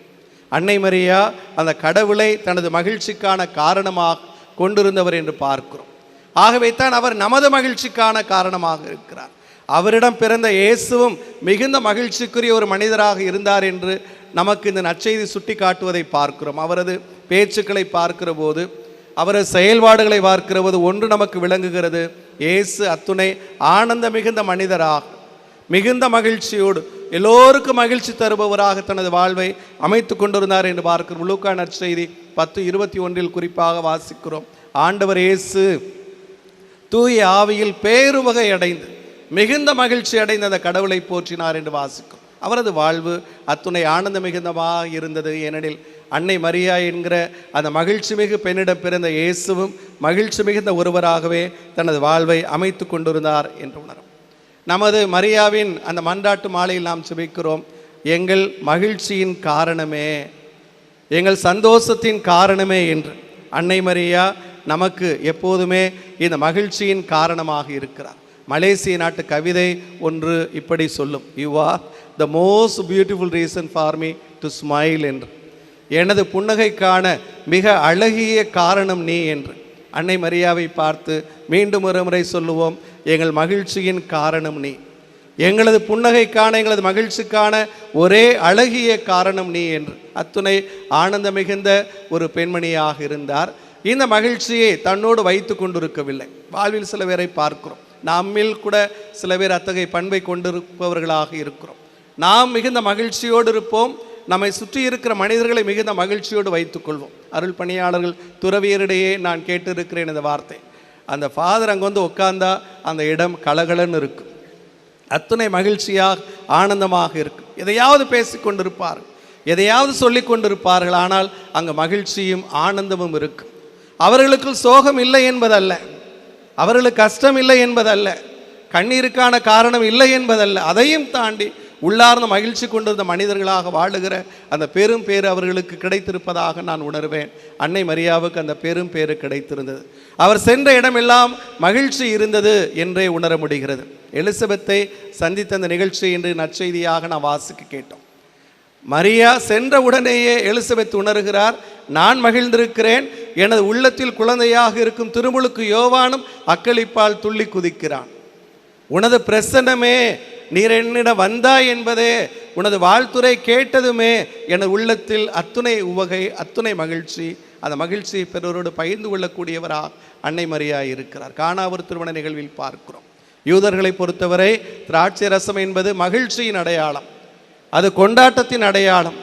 அன்னை மரியா அந்த கடவுளை தனது மகிழ்ச்சிக்கான காரணமாக கொண்டிருந்தவர் என்று பார்க்கிறோம். ஆகவே தான் அவர் நமது மகிழ்ச்சிக்கான காரணமாக இருக்கிறார். அவரிடம் பிறந்த இயேசுவும் மிகுந்த மகிழ்ச்சிக்குரிய ஒரு மனிதராக இருந்தார் என்று நமக்கு இந்த நற்செய்தி சுட்டி காட்டுவதை பார்க்கிறோம். அவரது பேச்சுக்களை பார்க்கிற போது, அவரது செயல்பாடுகளை பார்க்கிற போது ஒன்று நமக்கு விளங்குகிறது. இயேசு அத்துணை ஆனந்த மிகுந்த மனிதராக, மிகுந்த மகிழ்ச்சியோடு எல்லோருக்கும் மகிழ்ச்சி தருபவராக தனது வாழ்வை அமைத்து கொண்டிருந்தார் என்று பார்க்கிறோம். லூக்கா நற்செய்தி 10:21 குறிப்பாக வாசிக்கிறோம். ஆண்டவர் இயேசு தூய ஆவியில் பேருவகை அடைந்து மிகுந்த மகிழ்ச்சி அடைந்து அந்த கடவுளை போற்றினார் என்று வாசிக்கிறோம். அவரது வாழ்வு அத்துணை ஆனந்த மிகுந்தமாக இருந்தது. ஏனெனில் அன்னை மரியா என்கிற அந்த மகிழ்ச்சி மிகு பெண்ணிடம் பிறந்த இயேசுவும் மகிழ்ச்சி மிகுந்த ஒருவராகவே தனது வாழ்வை அமைத்து கொண்டிருந்தார் என்று உணரும். நமது மரியாவின் அந்த மன்றாட்டு மாலையில் நாம் ஜெபிக்கிறோம், எங்கள் மகிழ்ச்சியின் காரணமே, எங்கள் சந்தோஷத்தின் காரணமே என்று. அன்னை மரியா நமக்கு எப்போதுமே இந்த மகிழ்ச்சியின் காரணமாக இருக்கிறார். மலேசிய நாட்டு கவிதை ஒன்று இப்படி சொல்லும், you are the most beautiful reason for me to smile என்று. எனது புன்னகைக்கான மிக அழகிய காரணம் நீ என்று. அன்னை மரியாவை பார்த்து மீண்டும் ஒரு முறை சொல்லுவோம், எங்கள் மகிழ்ச்சியின் காரணம் நீ, எங்களது புன்னகைக்கான எங்களது மகிழ்ச்சிக்கான ஒரே அழகிய காரணம் நீ என்று. அத்துணை ஆனந்த மிகுந்த ஒரு பெண்மணியாக இருந்தார். இந்த மகிழ்ச்சியை தன்னோடு வைத்து கொண்டிருக்கவில்லை. வாழ்வில் சில பேரை பார்க்கிறோம், நம்மில் கூட சில பேர் அத்தகைய பண்பை கொண்டிருப்பவர்களாக இருக்கிறோம். நாம் மிகுந்த மகிழ்ச்சியோடு இருப்போம், நம்மை சுற்றி இருக்கிற மனிதர்களை மிகுந்த மகிழ்ச்சியோடு வைத்துக்கொள்வோம். அருள் பணியாளர்கள் துறவியரிடையே நான் கேட்டிருக்கிறேன் இந்த வார்த்தை. அந்த ஃபாதர் அங்கே வந்து உட்கார்ந்தா அந்த இடம் கலகலன்னு இருக்கும், அத்துணை மகிழ்ச்சியாக ஆனந்தமாக இருக்கும். எதையாவது பேசி கொண்டிருப்பார்கள், எதையாவது சொல்லி கொண்டிருப்பார்கள், ஆனால் அங்கே மகிழ்ச்சியும் ஆனந்தமும் இருக்கும். அவர்களுக்குள் சோகம் இல்லை என்பதல்ல, அவர்களுக்கு கஷ்டம் இல்லை என்பதல்ல, கண்ணீருக்கான காரணம் இல்லை என்பதல்ல, அதையும் தாண்டி உள்ளார்ந்த மகிழ்ச்சி கொண்டிருந்த மனிதர்களாக வாழுகிற அந்த பெரும் பேறு அவர்களுக்கு கிடைத்திருப்பதாக நான் உணர்வேன். அன்னை மரியாவுக்கு அந்த பெரும் பேறு கிடைத்திருந்தது. அவர் சென்ற இடமெல்லாம் மகிழ்ச்சி இருந்தது என்றே உணர முடிகிறது. எலிசபெத்தை சந்தித்த அந்த நிகழ்ச்சி என்று நற்செய்தியாக நான் வாசிக்க கேட்டோம். மரியா சென்ற உடனேயே எலிசபெத் உணர்கிறார், நான் மகிழ்ந்திருக்கிறேன், எனது உள்ளத்தில் குழந்தையாக இருக்கும் திருமுழுக்கு யோவானும் அக்களிப்பால் துள்ளி குதிக்கிறான். உனது பிரசன்னமே, நீர் என்னிடம் வந்தாய் என்பதே, உனது வாழ்த்துரை கேட்டதுமே எனது உள்ளத்தில் அத்துணை உவகை, அத்துணை மகிழ்ச்சி. அந்த மகிழ்ச்சியை பிறரோடு பகிர்ந்து கொள்ளக்கூடியவராக அன்னை மரியா இருக்கிறார். கானாவூர் திருமண நிகழ்வில் பார்க்கிறோம். யூதர்களை பொறுத்தவரை திராட்சை ரசம் என்பது மகிழ்ச்சியின் அடையாளம், அது கொண்டாட்டத்தின் அடையாளம்.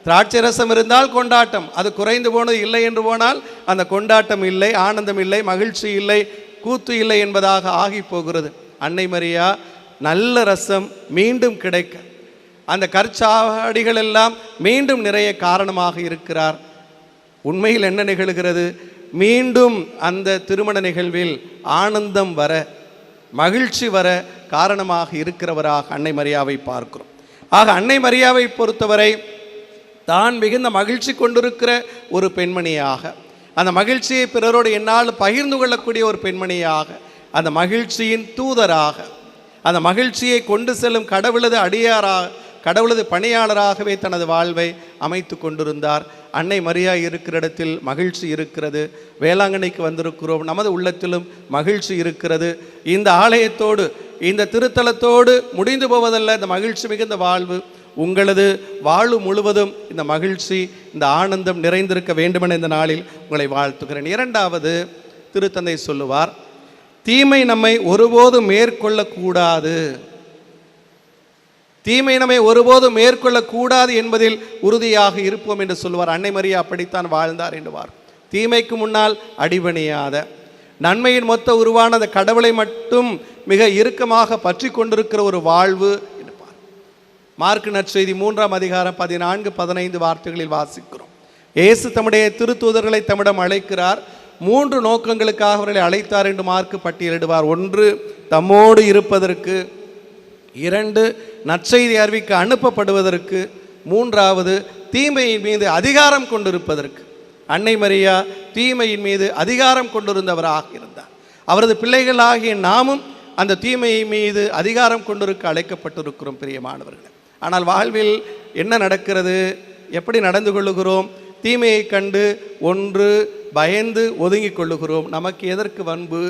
திராட்சை ரசம் இருந்தால் கொண்டாட்டம், அது குறைந்து போனது இல்லை என்று போனால் அந்த கொண்டாட்டம் இல்லை, ஆனந்தம் இல்லை, மகிழ்ச்சி இல்லை, கூத்து இல்லை என்பதாக ஆகி போகிறது. அன்னை மரியா நல்ல ரசம் மீண்டும் கிடைக்க, அந்த கற்சாடிகள் எல்லாம் மீண்டும் நிறைய காரணமாக இருக்கிறார். உண்மையில் என்ன நிகழ்கிறது? மீண்டும் அந்த திருமண நிகழ்வில் ஆனந்தம் வர, மகிழ்ச்சி வர காரணமாக இருக்கிறவராக அன்னை மரியாவை பார்க்கிறோம். ஆக அன்னை மரியாவை பொறுத்தவரை தான் மிகுந்த மகிழ்ச்சி கொண்டிருக்கிற ஒரு பெண்மணியாக, அந்த மகிழ்ச்சியை பிறரோடு என்னால் பகிர்ந்து கொள்ளக்கூடிய ஒரு பெண்மணியாக, அந்த மகிழ்ச்சியின் தூதராக, அந்த மகிழ்ச்சியை கொண்டு செல்லும் கடவுளது அடியாராக, கடவுளது பணியாளராகவே தனது வாழ்வை அமைத்து கொண்டிருந்தார். அன்னை மரியா இருக்கிற இடத்தில் மகிழ்ச்சி இருக்கிறது. வேளாங்கண்ணிக்கு வந்திருக்கிறோம், நமது உள்ளத்திலும் மகிழ்ச்சி இருக்கிறது. இந்த ஆலயத்தோடு, இந்த திருத்தலத்தோடு முடிந்து போவதல்ல இந்த மகிழ்ச்சி மிகுந்த வாழ்வு. உங்களது வாழ்வு முழுவதும் இந்த மகிழ்ச்சி, இந்த ஆனந்தம் நிறைந்திருக்க வேண்டுமென இந்த நாளில் உங்களை வாழ்த்துகிறேன். இரண்டாவது, திருத்தந்தை சொல்லுவார், தீமை நம்மை ஒருபோதும் மேற்கொள்ளக்கூடாது. தீமை நம்மை ஒருபோதும் மேற்கொள்ளக்கூடாது என்பதில் உறுதியாக இருப்போம் என்று சொல்லுவார். அன்னை மரியா அப்படித்தான் வாழ்ந்தார் என்றுவார். தீமைக்கு முன்னால் அடிபணியாத, நன்மையின் மொத்த உருவான அந்த கடவுளை மட்டும் மிக இறுக்கமாக பற்றி கொண்டிருக்கிற ஒரு வாழ்வு என்பார். மார்க்கு நற்செய்தி 3ஆம் அதிகாரம் 14-15 வார்த்தைகளில் வாசிக்கிறோம். இயேசு தம்முடைய திருத்தூதர்களை தம்மிடம் அழைக்கிறார். 3 நோக்கங்களுக்காக அவர்களை அழைத்தார் என்று மார்க்கு பட்டியலிடுவார். 1, தம்மோடு இருப்பதற்கு. 2, நற்செய்தி அறிவிக்க அனுப்பப்படுவதற்கு. 3வது, தீமையின் மீது அதிகாரம் கொண்டிருப்பதற்கு. அன்னை மரியா தீமையின் மீது அதிகாரம் கொண்டிருந்தவராக இருந்தார். அவரது பிள்ளைகளாகிய நாமும் அந்த தீமையை மீது அதிகாரம் கொண்டிருக்க அழைக்கப்பட்டிருக்கிறோம் பிரியமானவர்களே. ஆனால் வாழ்வில் என்ன நடக்கிறது? எப்படி நடந்து கொள்ளுகிறோம்? தீமையை கண்டு ஒன்று பயந்து ஒதுங்கி கொள்ளுகிறோம். நமக்கு எதற்கு வன்பு?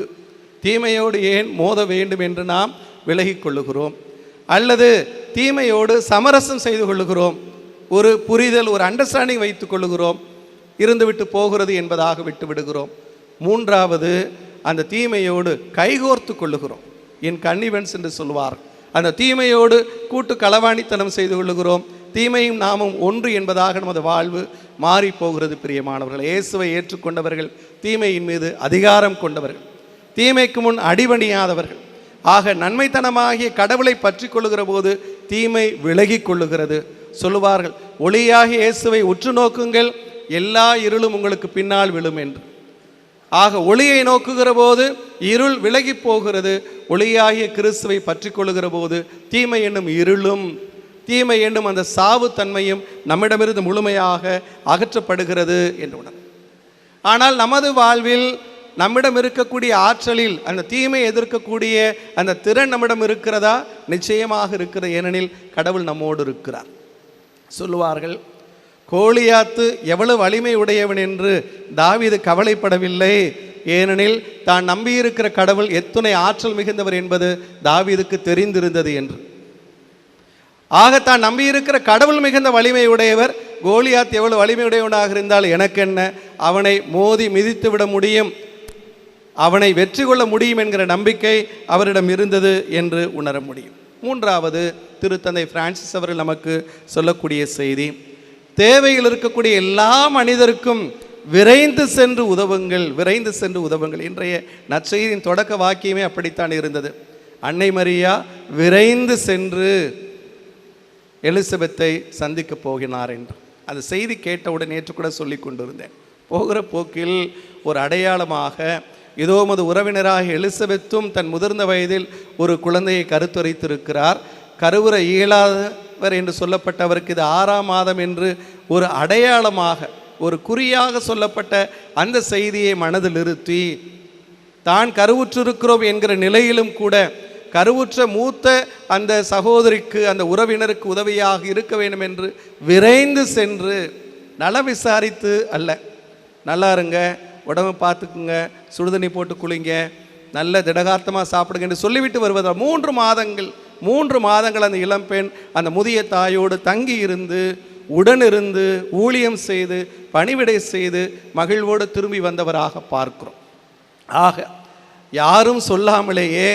தீமையோடு ஏன் மோத வேண்டும் என்று நாம் விலகி கொள்ளுகிறோம். அல்லது தீமையோடு சமரசம் செய்து கொள்ளுகிறோம். ஒரு புரிதல், ஒரு அண்டர்ஸ்டாண்டிங் வைத்து கொள்ளுகிறோம். இருந்துவிட்டு போகிறது என்பதாக விட்டு விடுகிறோம். மூன்றாவது, அந்த தீமையோடு கைகோர்த்து கொள்ளுகிறோம். என் கன்னிவென்ஸ் என்று சொல்வார். அந்த தீமையோடு கூட்டு களவாணித்தனம் செய்து கொள்ளுகிறோம். தீமையும் நாமும் ஒன்று என்பதாக நமது வாழ்வு மாறி போகிறது பிரியமானவர்கள். இயேசுவை ஏற்றுக்கொண்டவர்கள் தீமையின் மீது அதிகாரம் கொண்டவர்கள், தீமைக்கு முன் அடிபணியாதவர்கள். ஆக நன்மைத்தனமாகிய கடவுளை பற்றி கொள்ளுகிற போது தீமை விலகி கொள்ளுகிறது. சொல்லுவார்கள், ஒளியாகிய இயேசுவை உற்று நோக்குங்கள், எல்லா இருளும் உங்களுக்கு பின்னால் விழும் என்று. ஆக ஒளியை நோக்குகிற போது இருள் விலகி போகிறது. ஒளியாகிய கிறிஸ்துவை பற்றி கொள்ளுகிற போது தீமை என்னும் இருளும் தீமை என்னும் அந்த சாவு தன்மையும் நம்மிடமிருந்து முழுமையாக அகற்றப்படுகிறது என்று உணர். ஆனால் நமது வாழ்வில் நம்மிடம் இருக்கக்கூடிய ஆற்றலில் அந்த தீமையை எதிர்க்கக்கூடிய அந்த திறன் நம்மிடம் இருக்கிறதா? நிச்சயமாக இருக்கிறது. ஏனெனில் கடவுள் நம்மோடு இருக்கிறார். சொல்லுவார்கள், கோலியாத்து எவ்வளவு வலிமை உடையவன் என்று தாவீது கவலைப்படவில்லை. ஏனெனில் தான் நம்பியிருக்கிற கடவுள் எத்துணை ஆற்றல் மிகுந்தவர் என்பது தாவீதுக்கு தெரிந்திருந்தது என்று. ஆக தான் நம்பியிருக்கிற கடவுள் மிகுந்த வலிமை உடையவர். கோலியாத் எவ்வளவு வலிமை உடையவனாக இருந்தால் எனக்கு என்ன, அவனை மோதி மிதித்து விட முடியும், அவனை வெற்றி கொள்ள முடியும் என்கிற நம்பிக்கை அவரிடம் இருந்தது என்று உணர முடியும். மூன்றாவது, திருத்தந்தை பிரான்சிஸ் அவர்கள் நமக்கு சொல்லக்கூடிய செய்தி, தேவையில் இருக்கக்கூடிய எல்லா மனிதருக்கும் விரைந்து சென்று உதவுங்கள், விரைந்து சென்று உதவுங்கள். இன்றைய நற்செய்தியின் தொடக்க வாக்கியமே அப்படித்தான் இருந்தது. அன்னை மரியா விரைந்து சென்று எலிசபெத்தை சந்திக்க போகிறார் என்று அந்த செய்தி கேட்டவுடன் நேற்று கூட சொல்லி கொண்டிருந்தேன். போகிற போக்கில் ஒரு அடையாளமாக இதோ மது உறவினராக எலிசபெத்தும் தன் முதிர்ந்த வயதில் ஒரு குழந்தையை கருத்துரைத்திருக்கிறார். கருவுற இயலாதவர் என்று சொல்லப்பட்டவருக்கு இது 6ஆம் மாதம் என்று ஒரு அடையாளமாக, ஒரு குறியாக சொல்லப்பட்ட அந்த செய்தியை மனதில் இருத்தி, தான் கருவுற்றிருக்கிறோம் என்கிற நிலையிலும் கூட கருவுற்ற மூத்த அந்த சகோதரிக்கு, அந்த உறவினருக்கு உதவியாக இருக்க வேண்டும் என்று விரைந்து சென்று நல விசாரித்து அல்ல, நல்லா இருங்க, உடம்பு பார்த்துக்குங்க, சுடுதண்ணி போட்டு குளிங்க, நல்ல திடகார்த்தமாக சாப்பிடுங்க என்று சொல்லிவிட்டு வருவதால் 3 மாதங்கள் அந்த இளம்பெண் அந்த முதிய தாயோடு தங்கி இருந்து, உடனிருந்து, ஊழியம் செய்து, பணிவிடை செய்து, மகிழ்வோடு திரும்பி வந்தவராக பார்க்கிறோம். ஆக யாரும் சொல்லாமலேயே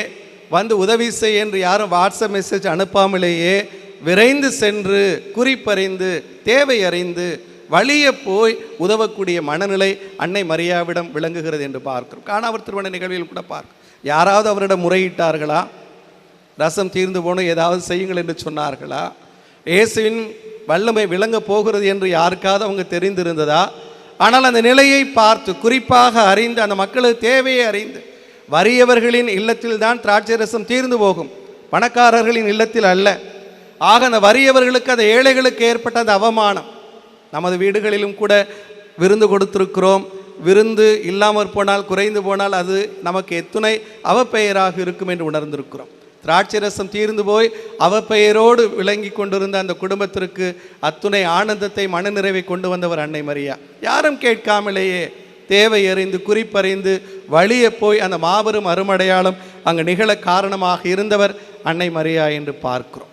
வந்து உதவி செய்ய என்று யாரும் வாட்ஸ்அப் மெசேஜ் அனுப்பாமலேயே விரைந்து சென்று, குறிப்பறிந்து, தேவை அறிந்து, வழிய போய் உதவக்கூடிய மனநிலை அன்னை மரியாவிடம் விளங்குகிறது என்று பார்க்கிறோம். காணாவர் திருமண நிகழ்வில் கூட பார்க்கிறோம். யாராவது அவரிடம் முறையிட்டார்களா? ரசம் தீர்ந்து போன ஏதாவது செய்யுங்கள் என்று சொன்னார்களா? இயேசுவின் வல்லமை விளங்க போகிறது என்று யாருக்காவது அவங்க தெரிந்திருந்ததா? ஆனால் அந்த நிலையை பார்த்து, குறிப்பாக அறிந்து, அந்த மக்களுக்கு தேவையை அறிந்து, வறியவர்களின் இல்லத்தில் தான் திராட்சை ரசம் தீர்ந்து போகும், பணக்காரர்களின் இல்லத்தில் அல்ல. ஆக அந்த வறியவர்களுக்கு, அந்த ஏழைகளுக்கு ஏற்பட்ட அந்த அவமானம், நமது வீடுகளிலும் கூட விருந்து கொடுத்திருக்கிறோம். விருந்து இல்லாமற் போனால், குறைந்து போனால் அது நமக்கு எத்துணை அவப்பெயராக இருக்கும் என்று உணர்ந்திருக்கிறோம். திராட்சை ரசம் தீர்ந்து போய் அவப்பெயரோடு விளங்கி கொண்டிருந்த அந்த குடும்பத்திற்கு அத்துணை ஆனந்தத்தை, மனநிறைவை கொண்டு வந்தவர் அன்னை மரியா. யாரும் கேட்காமலேயே தேவை அறிந்து, குறிப்பறிந்து, வழிய போய் அந்த மாபெரும் அருமடையாளம் அங்கு நிகழ காரணமாக இருந்தவர் அன்னை மரியா என்று பார்க்கிறோம்.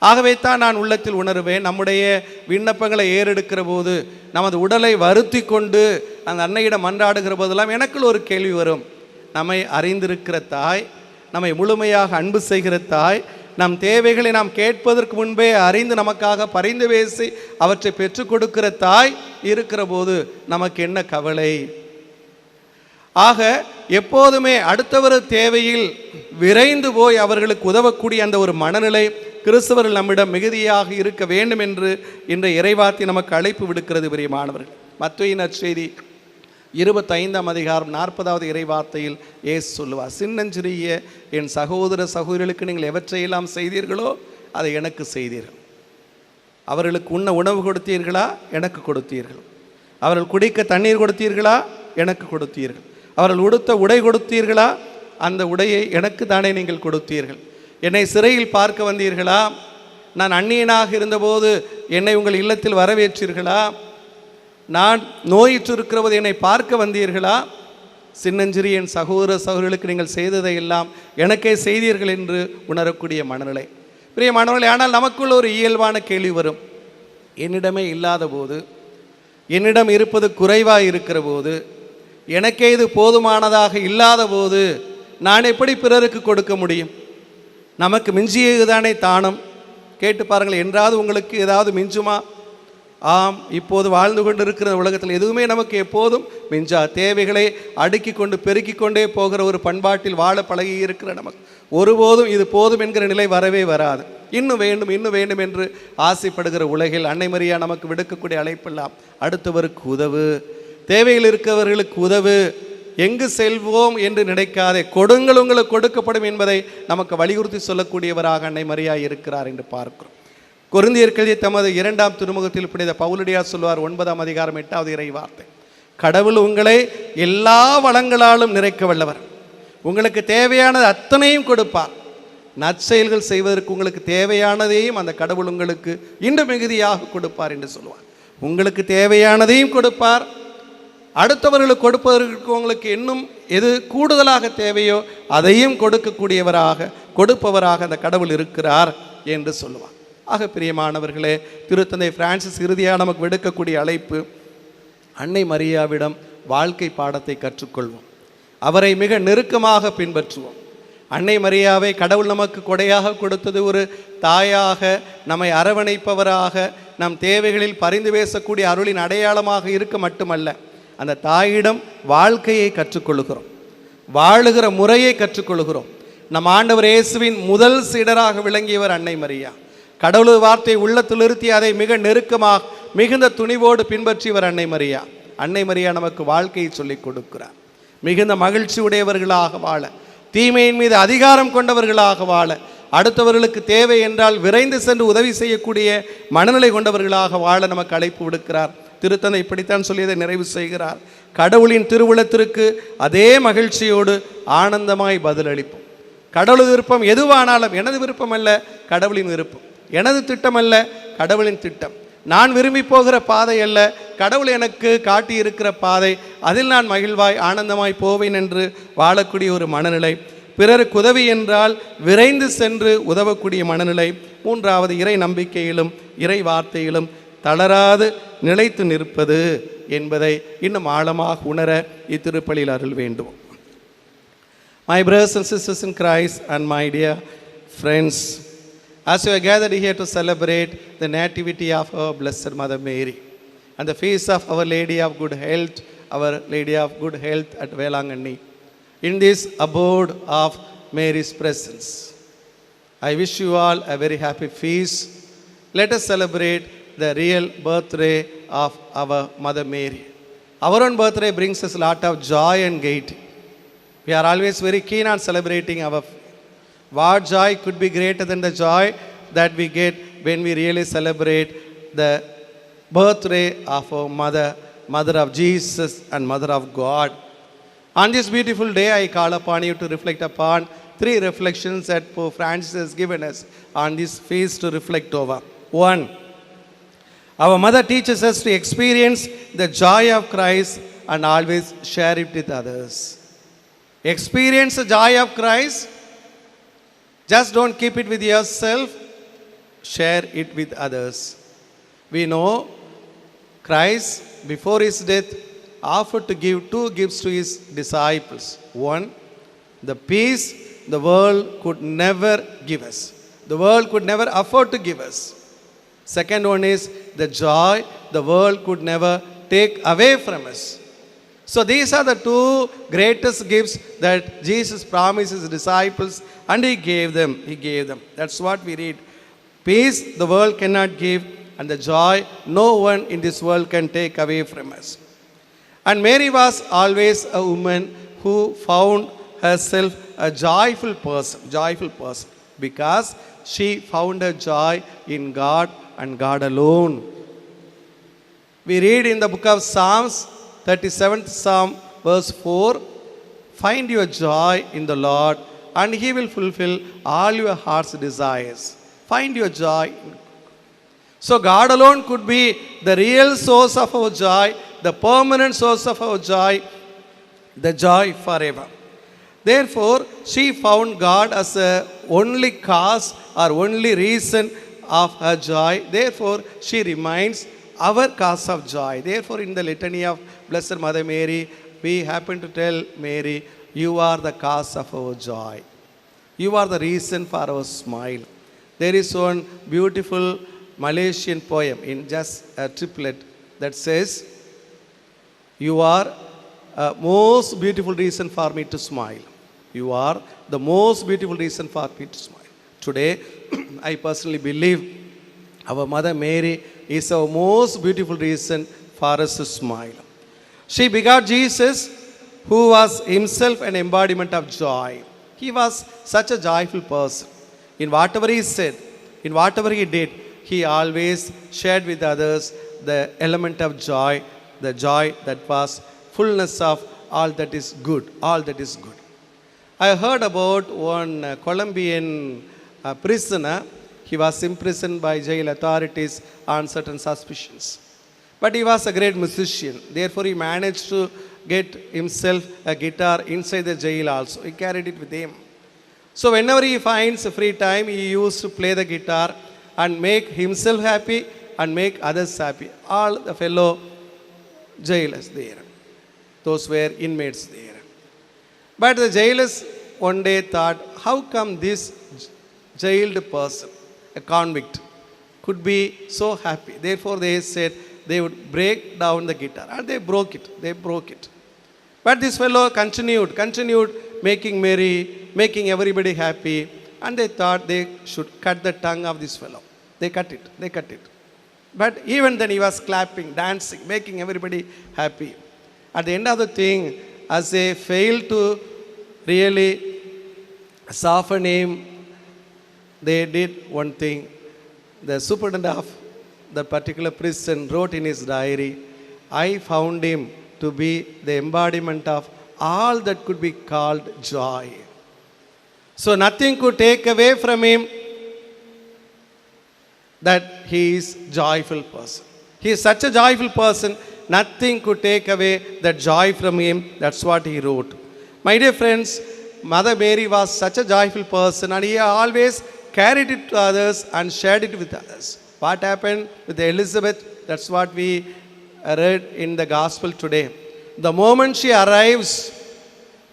ஆகவே தான் நான் உள்ளத்தில் உணர்வேன், நம்முடைய விண்ணப்பங்களை ஏறெடுக்கிற போது, நமது உடலை வருத்தி கொண்டு அந்த அன்னையிடம் மன்றாடுகிற போதெல்லாம் எனக்குள் ஒரு கேள்வி வரும். நம்மை அறிந்திருக்கிற தாய், நம்மை முழுமையாக அன்பு செய்கிற தாய், நம் தேவைகளை நாம் கேட்பதற்கு முன்பே அறிந்து நமக்காக பரிந்து பேசி அவற்றை பெற்றுக் கொடுக்கிற தாய் இருக்கிற போது நமக்கு என்ன கவலை? ஆக எப்போதுமே அடுத்தவர் தேவையில் விரைந்து போய் அவர்களுக்கு உதவக்கூடிய அந்த ஒரு மனநிலை கிறிஸ்தவர்கள் நம்மிடம் மிகுதியாக இருக்க வேண்டும் என்று இன்றைய இறைவார்த்தை நமக்கு அழைப்பு விடுக்கிறது. பிரியமானவர்கள், மத்தேயு நற்செய்தி 25ஆம் அதிகாரம் 40வது இறைவார்த்தையில் இயேசு சொல்லுவார், சின்னஞ்சிறிய என் சகோதர சகோதரிகளுக்கு நீங்கள் எவற்றையெல்லாம் செய்தீர்களோ அதை எனக்கு செய்தீர்கள். அவர்களுக்கு உண்ண உணவு கொடுத்தீர்களா? எனக்கு கொடுத்தீர்கள். அவர்கள் குடிக்க தண்ணீர் கொடுத்தீர்களா? எனக்கு கொடுத்தீர்கள். அவர்கள் உடுத்த உடை கொடுத்தீர்களா? அந்த உடையை எனக்கு தானே நீங்கள் கொடுத்தீர்கள். என்னை சிறையில் பார்க்க வந்தீர்களா? நான் அந்நியனாக இருந்தபோது என்னை உங்கள் இல்லத்தில் வரவேற்றீர்களா? நான் நோயுற்றிருக்கிறபோது என்னை பார்க்க வந்தீர்களா? சின்னஞ்சிறு என் சகோதர சகோதரர்களுக்கு நீங்கள் செய்ததை எல்லாம் எனக்கே செய்தீர்கள் என்று உணரக்கூடிய மனநிலை. பிரியமானவர்களே, ஆனால் நமக்குள்ள ஒரு இயல்பான கேள்வி வரும். என்னிடமே இல்லாத போது, என்னிடம் இருப்பது குறைவாக இருக்கிற போது, எனக்கே இது போதுமானதாக இல்லாத போது நான் எப்படி பிறருக்கு கொடுக்க முடியும்? நமக்கு மிஞ்சியது தானே தானம். கேட்டு பாருங்கள், என்றாவது உங்களுக்கு ஏதாவது மிஞ்சுமா? ஆம், இப்போது வாழ்ந்து கொண்டு இருக்கிற உலகத்தில் எதுவுமே நமக்கு எப்போதும் மிஞ்சா. தேவைகளை அடுக்கி கொண்டு பெருக்கி கொண்டே போகிற ஒரு பண்பாட்டில் வாழ பழகி இருக்கிற நமக்கு ஒருபோதும் இது போதும் என்கிற நிலை வரவே வராது. இன்னும் வேண்டும் இன்னும் வேண்டும் என்று ஆசைப்படுகிற உலகில் அன்னை மரியா நமக்கு விடுக்கக்கூடிய அழைப்பெல்லாம் அடுத்தவருக்கு உதவு, தேவையில் இருக்கிறவர்களுக்கு உதவு, எங்கு செல்வோம் என்று நினைக்காதே, கொடுங்கள் உங்களுக்கு கொடுக்கப்படும் என்பதை நமக்கு வலியுறுத்தி சொல்லக்கூடியவராக அன்னை மரியா இருக்கிறார் என்று பார்க்கிறோம். கொரிந்தியர்கள் தமது 2ஆம் திருமுகத்தில் புனித பவுலடியார் சொல்வார், 9ஆம் அதிகாரம் 8வது இறை வார்த்தை, கடவுள் உங்களை எல்லா வளங்களாலும் நிறைக்க வல்லவர், உங்களுக்கு தேவையானது அத்தனையும் கொடுப்பார், நற்செயல்கள் செய்வதற்கு உங்களுக்கு தேவையானதையும் அந்த கடவுள் உங்களுக்கு இன்னும் மிகுதியாக கொடுப்பார் என்று சொல்லுவார். உங்களுக்கு தேவையானதையும் கொடுப்பார், அடுத்தவர்களுக்கு கொடுப்பதற்கு உங்களுக்கு இன்னும் எது கூடுதலாக தேவையோ அதையும் கொடுப்பவராக அந்த கடவுள் இருக்கிறார் என்று சொல்லுவார். ஆக பிரியமானவர்களே, திருத்தந்தை பிரான்சிஸ் இறுதியாக நமக்கு விடுக்கக்கூடிய அழைப்பு, அன்னை மரியாவிடம் வாழ்க்கை பாடத்தை கற்றுக்கொள்வோம், அவரை மிக நெருக்கமாக பின்பற்றுவோம். அன்னை மரியாவை கடவுள் நமக்கு கொடையாக கொடுத்தது ஒரு தாயாக, நம்மை அரவணைப்பவராக, நம் தேவைகளில் பரிந்து பேசக்கூடிய அருளின் அடையாளமாக இருக்க மட்டுமல்ல, அந்த தாயிடம் வாழ்க்கையை கற்றுக்கொள்கிறோம், வாழுகிற முறையை கற்றுக்கொள்கிறோம். நம் ஆண்டவர் இயேசுவின் முதல் சீடராக விளங்கியவர் அன்னை மரியா. கடவுள் வார்த்தை உள்ளத்தில் நிறுத்தி அதை மிக நெருக்கமாக மிகுந்த துணிவோடு பின்பற்றியவர் அன்னை மரியா. அன்னை மரியா நமக்கு வாழ்க்கையை சொல்லிக் கொடுக்கிறார். மிகுந்த மகிழ்ச்சி உடையவர்களாக வாழ, தீமையின் மீது அதிகாரம் கொண்டவர்களாக வாழ, அடுத்தவர்களுக்கு தேவை என்றால் விரைந்து சென்று உதவி செய்யக்கூடிய மனநிலை கொண்டவர்களாக வாழ நமக்கு அழைப்பு விடுக்கிறார். திருத்தந்தை இப்படித்தான் சொல்லியதை நிறைவு செய்கிறார், கடவுளின் திருவுளத்திற்கு அதே மகிழ்ச்சியோடு ஆனந்தமாய் பதிலளிப்போம். கடவுள் விருப்பம் எதுவானாலும், எனது விருப்பம் அல்ல கடவுளின் விருப்பம், எனது திட்டம் அல்ல கடவுளின் திட்டம், நான் விரும்பி போகிற பாதை அல்ல கடவுள் எனக்கு காட்டியிருக்கிற பாதை, அதில் நான் மகிழ்வாய் ஆனந்தமாய் போவேன் என்று வாழக்கூடிய ஒரு மனநிலை. பிறருக்கு உதவி என்றால் விரைந்து சென்று உதவக்கூடிய மனநிலை. 3வது இறை நம்பிக்கையிலும் இறை வார்த்தையிலும் தளராது நிலைத்து நிற்பது என்பதை இன்னும் ஆழமாக உணர இத்திருப்பலியில் அருள் வேண்டும். My brothers and sisters in Christ and my dear friends, as we are gathered here to celebrate the nativity of our Blessed Mother Mary and the feast of Our Lady of Good Health, Our Lady of Good Health at Velanganni, in this abode of Mary's presence, I wish you all a very happy feast. Let us celebrate the real birthday of our Mother Mary. Our own birthday brings us a lot of joy and gaiety. We are always very keen on celebrating our. What joy could be greater than the joy that we get when we really celebrate the birthday of our Mother, Mother of Jesus and Mother of God. On this beautiful day, I call upon you to reflect upon 3 reflections that Pope Francis has given us on this feast to reflect over. 1. Our Mother teaches us to experience the joy of Christ and always share it with others. Experience the joy of Christ. Just don't keep it with yourself. Share it with others. We know Christ, before his death, offered to give 2 gifts to his disciples. 1, the peace the world could never give us. The world could never afford to give us. Second one is the joy the world could never take away from us. So these are the 2 greatest gifts that Jesus promised his disciples, and he gave them. That's what we read. Peace the world cannot give, and the joy no one in this world can take away from us. And Mary was always a woman who found herself a joyful person, because she found her joy in God and God alone. We read in the book of Psalms, 37th Psalm, verse 4, find your joy in the Lord, and He will fulfill all your heart's desires. Find your joy. So God alone could be the real source of our joy, the permanent source of our joy, the joy forever. Therefore, she found God as a only cause or only reason of her joy. Therefore, she remains our cause of joy. Therefore, in the litany of Blessed Mother Mary, we happen to tell Mary, you are the cause of our joy. You are the reason for our smile. There is one beautiful Malaysian poem in just a triplet that says, you are a most beautiful reason for me to smile. You are the most beautiful reason for me to smile. Today, I personally believe our Mother Mary is our most beautiful reason for us to smile. She begot Jesus, who was himself an embodiment of joy. He was such a joyful person. In whatever he said, in whatever he did, he always shared with others the element of joy, the joy that was fullness of all that is good, all that is good. I heard about one Colombian prisoner. He was imprisoned by jail authorities on certain suspicions. But he was a great musician. Therefore, he managed to get himself a guitar inside the jail also. He carried it with him. So whenever he finds free time, he used to play the guitar and make himself happy and make others happy. All the fellow jailers there. Those were inmates there. But the jailers one day thought, how come this jailed person, a convict, could be so happy? Therefore they said they would break down the guitar. And they broke it. But this fellow continued making merry, making everybody happy. And they thought they should cut the tongue of this fellow. They cut it. But even then he was clapping, dancing, making everybody happy. At the end of the thing, as they failed to really soften him, they did one thing. The superintendent of the particular prison wrote in his diary, I found him to be the embodiment of all that could be called joy. So nothing could take away from him that he is joyful person. He is such a joyful person, nothing could take away that joy from him. That's what he wrote. My dear friends, Mother Mary was such a joyful person, and he always carried it to others and shared it with others. What happened with Elizabeth? That's what we read in the gospel today. The moment she arrives,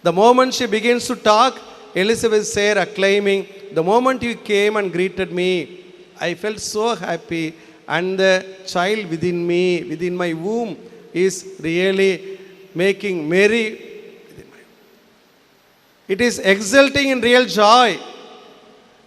the moment she begins to talk, Elizabeth said, acclaiming, the moment you came and greeted me, I felt so happy, and the child within me, within my womb, is really making merry. It is exulting in real joy.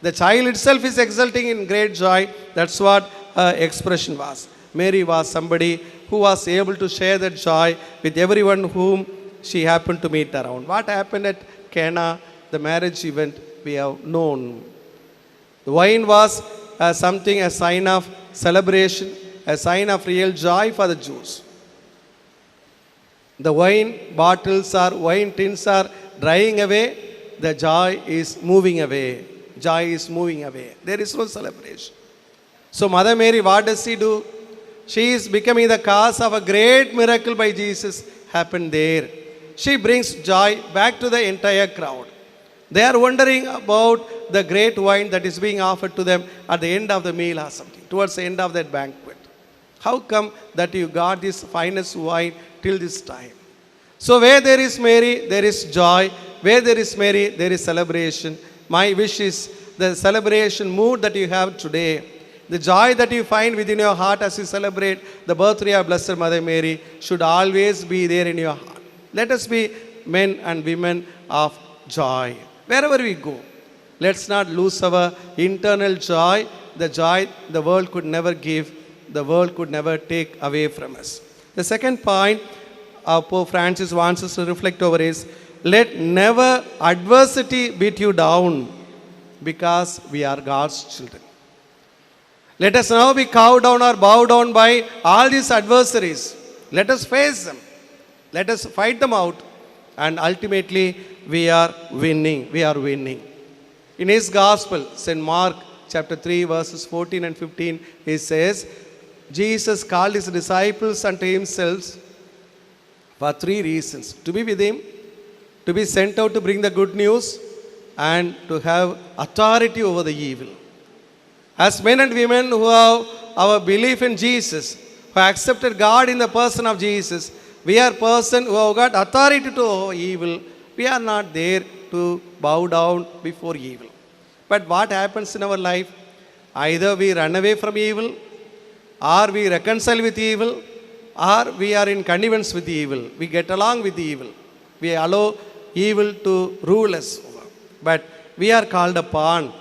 The child itself is exulting in great joy. That's what her expression was. Mary was somebody who was able to share that joy with everyone whom she happened to meet around. What happened at Cana, the marriage event, we have known. The wine was something, a sign of celebration, a sign of real joy for the Jews. The wine bottles or wine tins are drying away, the joy is moving away. Joy is moving away. There is no celebration. So Mother Mary, what does she do? She is becoming the cause of a great miracle by Jesus happened there. She brings joy back to the entire crowd. They are wondering about the great wine that is being offered to them at the end of the meal or something, towards the end of that banquet. How come that you got this finest wine till this time? So where there is Mary, there is joy. Where there is Mary, there is celebration. My wish is the celebration mood that you have today, the joy that you find within your heart as you celebrate the birthday of Blessed Mother Mary should always be there in your heart. Let us be men and women of joy. Wherever we go, let's not lose our internal joy, the joy the world could never give, the world could never take away from us. The second point Pope Francis wants us to reflect over is, let never adversity beat you down, because we are God's children. Let us now be cowed down or bowed down by all these adversaries. Let us face them. Let us fight them out. And ultimately, we are winning. We are winning. In his gospel, St. Mark chapter 3 verses 14 and 15, he says, Jesus called his disciples unto himself for 3 reasons. To be with him, to be sent out to bring the good news, and to have authority over the evil. As men and women who have our belief in Jesus, who accepted God in the person of Jesus, we are persons who have got authority to over evil. We are not there to bow down before evil. But what happens in our life? Either we run away from evil, or we reconcile with evil, or we are in connivance with evil. We get along with evil. We allow evil to rule us. But we are called upon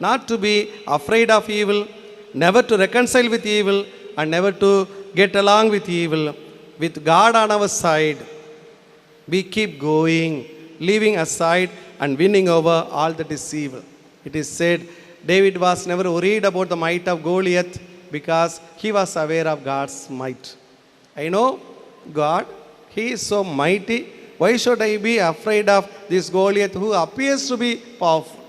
not to be afraid of evil, never to reconcile with evil, and never to get along with evil. With God on our side, we keep going, leaving aside and winning over all that is evil. It is said David was never worried about the might of Goliath because he was aware of God's might. I know God, he is so mighty. Why should I be afraid of this Goliath who appears to be powerful?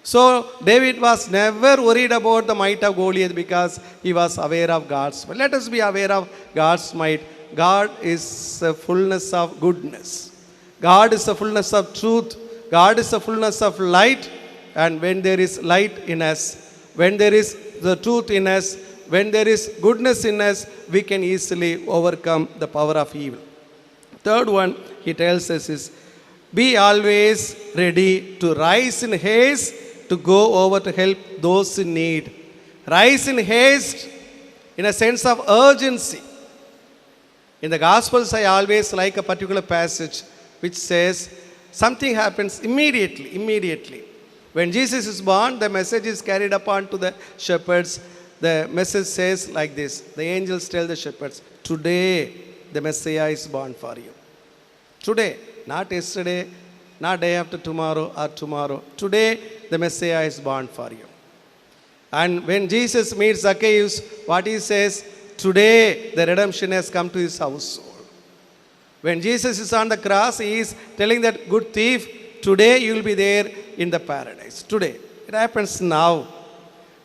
So David was never worried about the might of Goliath because he was aware of God's might. Let us be aware of God's might. God is the fullness of goodness. God is the fullness of truth. God is the fullness of light. And when there is light in us, when there is the truth in us, when there is goodness in us, we can easily overcome the power of evil. Third one, he tells us is, be always ready to rise in haste to go over to help those in need. Rise in haste in a sense of urgency. In the Gospels, I always like a particular passage which says something happens immediately. When Jesus is born, the message is carried upon to the shepherds. The message says like this. The angels tell the shepherds, today the Messiah is born for you. Today, not yesterday, not day after tomorrow or tomorrow. Today, the Messiah is born for you. And when Jesus meets Zacchaeus, what he says, today the redemption has come to his household. When Jesus is on the cross, he is telling that good thief, today you will be there in the paradise. Today. It happens now.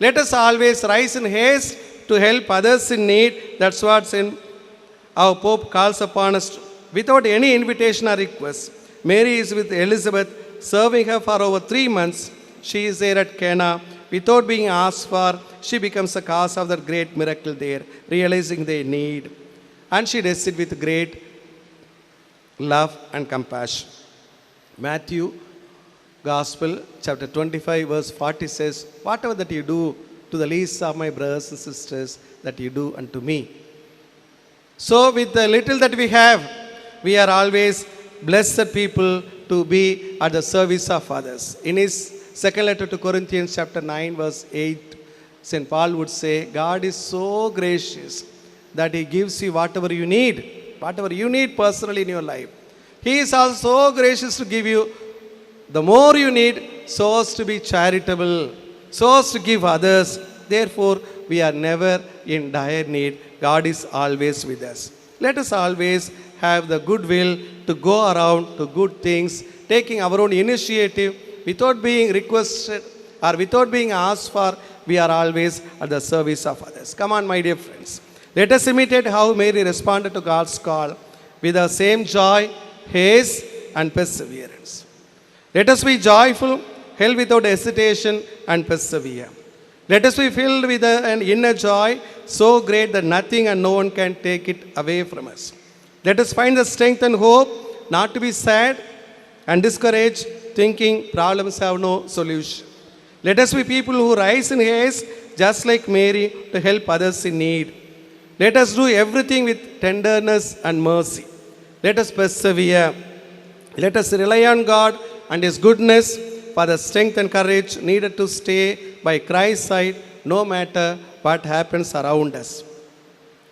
Let us always rise in haste to help others in need. That's what our Pope calls upon us to. Without any invitation or request, Mary is with Elizabeth, serving her for over 3 months. She is there at Cana. Without being asked for, she becomes the cause of that great miracle there, realizing their need. And she does it with great love and compassion. Matthew Gospel, chapter 25, verse 40 says, whatever that you do to the least of my brothers and sisters, that you do unto me. So with the little that we have, we are always blessed people to be at the service of others. In his second letter to Corinthians, chapter 9, verse 8, St. Paul would say, God is so gracious that he gives you whatever you need personally in your life. He is also gracious to give you the more you need, so as to be charitable, so as to give others. Therefore, we are never in dire need. God is always with us. Let us always have the goodwill to go around to good things, taking our own initiative without being requested or without being asked for. We are always at the service of others. Come on, my dear friends. Let us imitate how Mary responded to God's call with the same joy, haste, and perseverance. Let us be joyful, help without hesitation, and persevere. Let us be filled with an inner joy so great that nothing and no one can take it away from us. Let us find the strength and hope not to be sad and discouraged, thinking problems have no solution. Let us be people who rise in haste, just like Mary, to help others in need. Let us do everything with tenderness and mercy. Let us persevere. Let us rely on God and his goodness for the strength and courage needed to stay by Christ's side no matter what happens around us.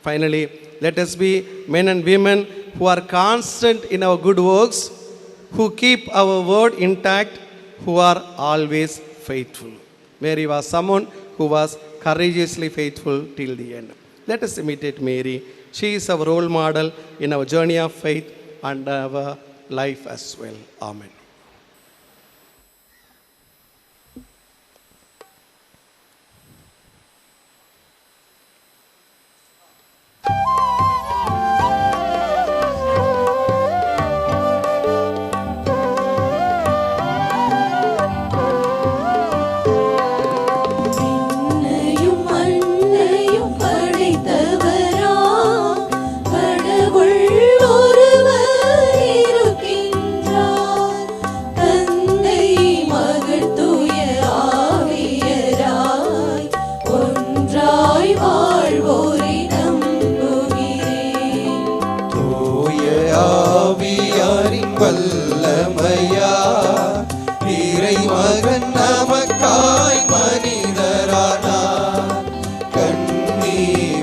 Finally, let us be men and women who are constant in our good works, who keep our word intact, who are always faithful. Mary was someone who was courageously faithful till the end. Let us imitate Mary. She is our role model in our journey of faith and our life as well. Amen. விண்ணையும் மண்ணையும் படைத்தவராம் கடவுள் ஒருவர் இருக்கின்றார். தந்தை மகள் தூய ஆவியராய் ஒன்றாய் வாழ்வோரை நம்புகிறேன். தூய ஆவியாரின் வல்லமையா இறைமகன் நமக்காய் மனிதரானார். கன்னி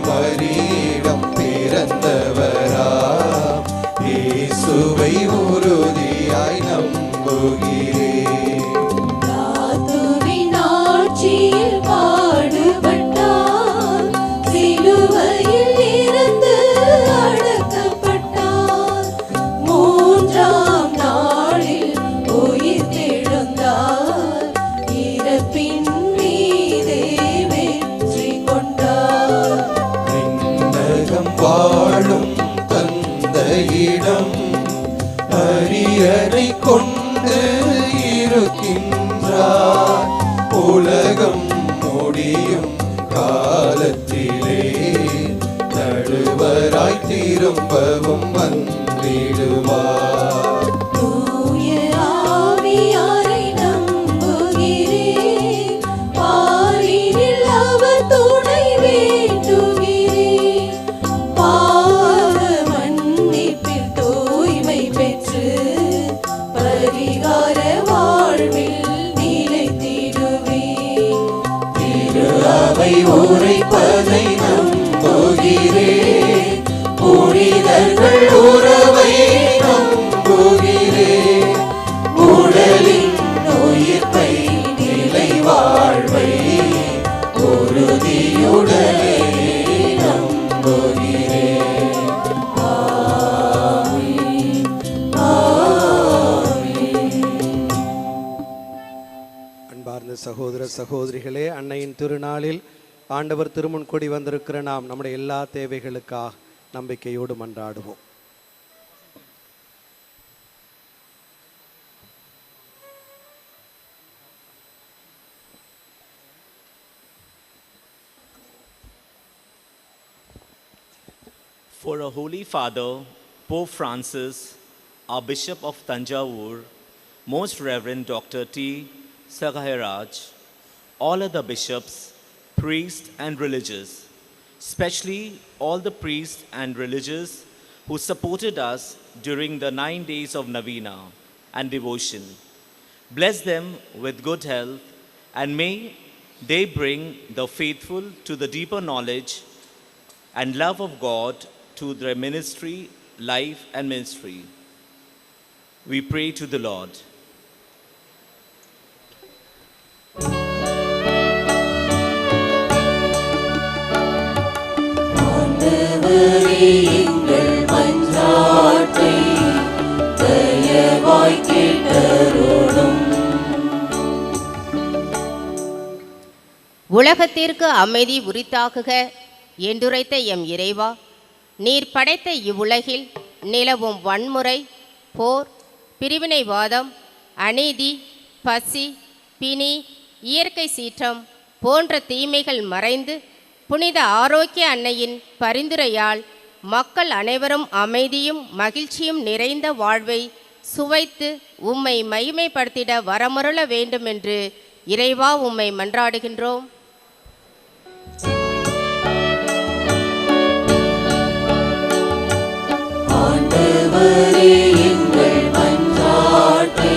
மரியிடம் பிறந்தவரா இயேசுவை உறுதியாய் நம்புகிறேன். தாத்துவின் ஆட்சியில் பாடுபட்டார். சிலுவையில் இருந்து அடக்கப்பட்டார். மூன்றாம் நாளில் உயிர்த்தெழுந்தார். இறப்பின் மீதே வெற்றி கொண்டார். விண்ணகம் வாழும் தந்தையிடம் அரியணை கொண்டு இருக்கின்றார். உலகம் முடியும் காலத்திலே நடுவராய் திரும்பவும் வந்திடுவார். தூய ஆவியாரை நம்புகிறேன். பாரினில் அவர் துணை வேண்டுகிறேன். பாவ மன்னிப்பில் தூய்மை பெற்று பரிகார வாழ்வில் நிலைத்திடுவேன். திரு அவை உரைப்பதை நம்புகிறேன். புனிதர்கள் உறவை நம்புகிறேன். உடலின் உயிர்ப்பை நிலை வாழ்வை உறுதியுடனே நம்புகிறேன். ஆமென். ஆமென். அன்பார்ந்த சகோதர சகோதரிகளே, அன்னையின் திருநாளில் ஆண்டவர் திருமுன் கூடி வந்திருக்கிற நாம் நம்முடைய எல்லா தேவைகளுக்காக நம்பிக்கையோடு மன்றாடுவோம். For our Holy Father, Pope Francis, our Bishop of Tanjavur, Most Reverend Dr. T. Sagairaj, all other bishops, priests and religious, especially all the priests and religious who supported us during the 9 days of Novena and devotion. Bless them with good health, and may they bring the faithful to the deeper knowledge and love of God to their ministry, life and ministry. We pray to the Lord. ஆண்டவரே, எங்கள் மன்றாட்டை தயவாய் கேட்டருளும். உலகத்திற்கு அமைதி உரித்தாகுக என்றுரைத்த M இறைவா, நீர் படைத்த இவ்வுலகில் நிலவும் வன்முறை, போர், பிரிவினைவாதம், அநீதி, பசி, பிணி, இயற்கை சீற்றம் போன்ற தீமைகள் மறைந்து புனித ஆரோக்கிய அன்னையின் பரிந்துரையால் மக்கள் அனைவரும் அமைதியும் மகிழ்ச்சியும் நிறைந்த வாழ்வை சுவைத்து உம்மை மகிமைப்படுத்திட வரமருள வேண்டுமென்று இறைவா உம்மை மன்றாடுகின்றோம். ஆண்டவரே, எங்கள் மன்றாட்டை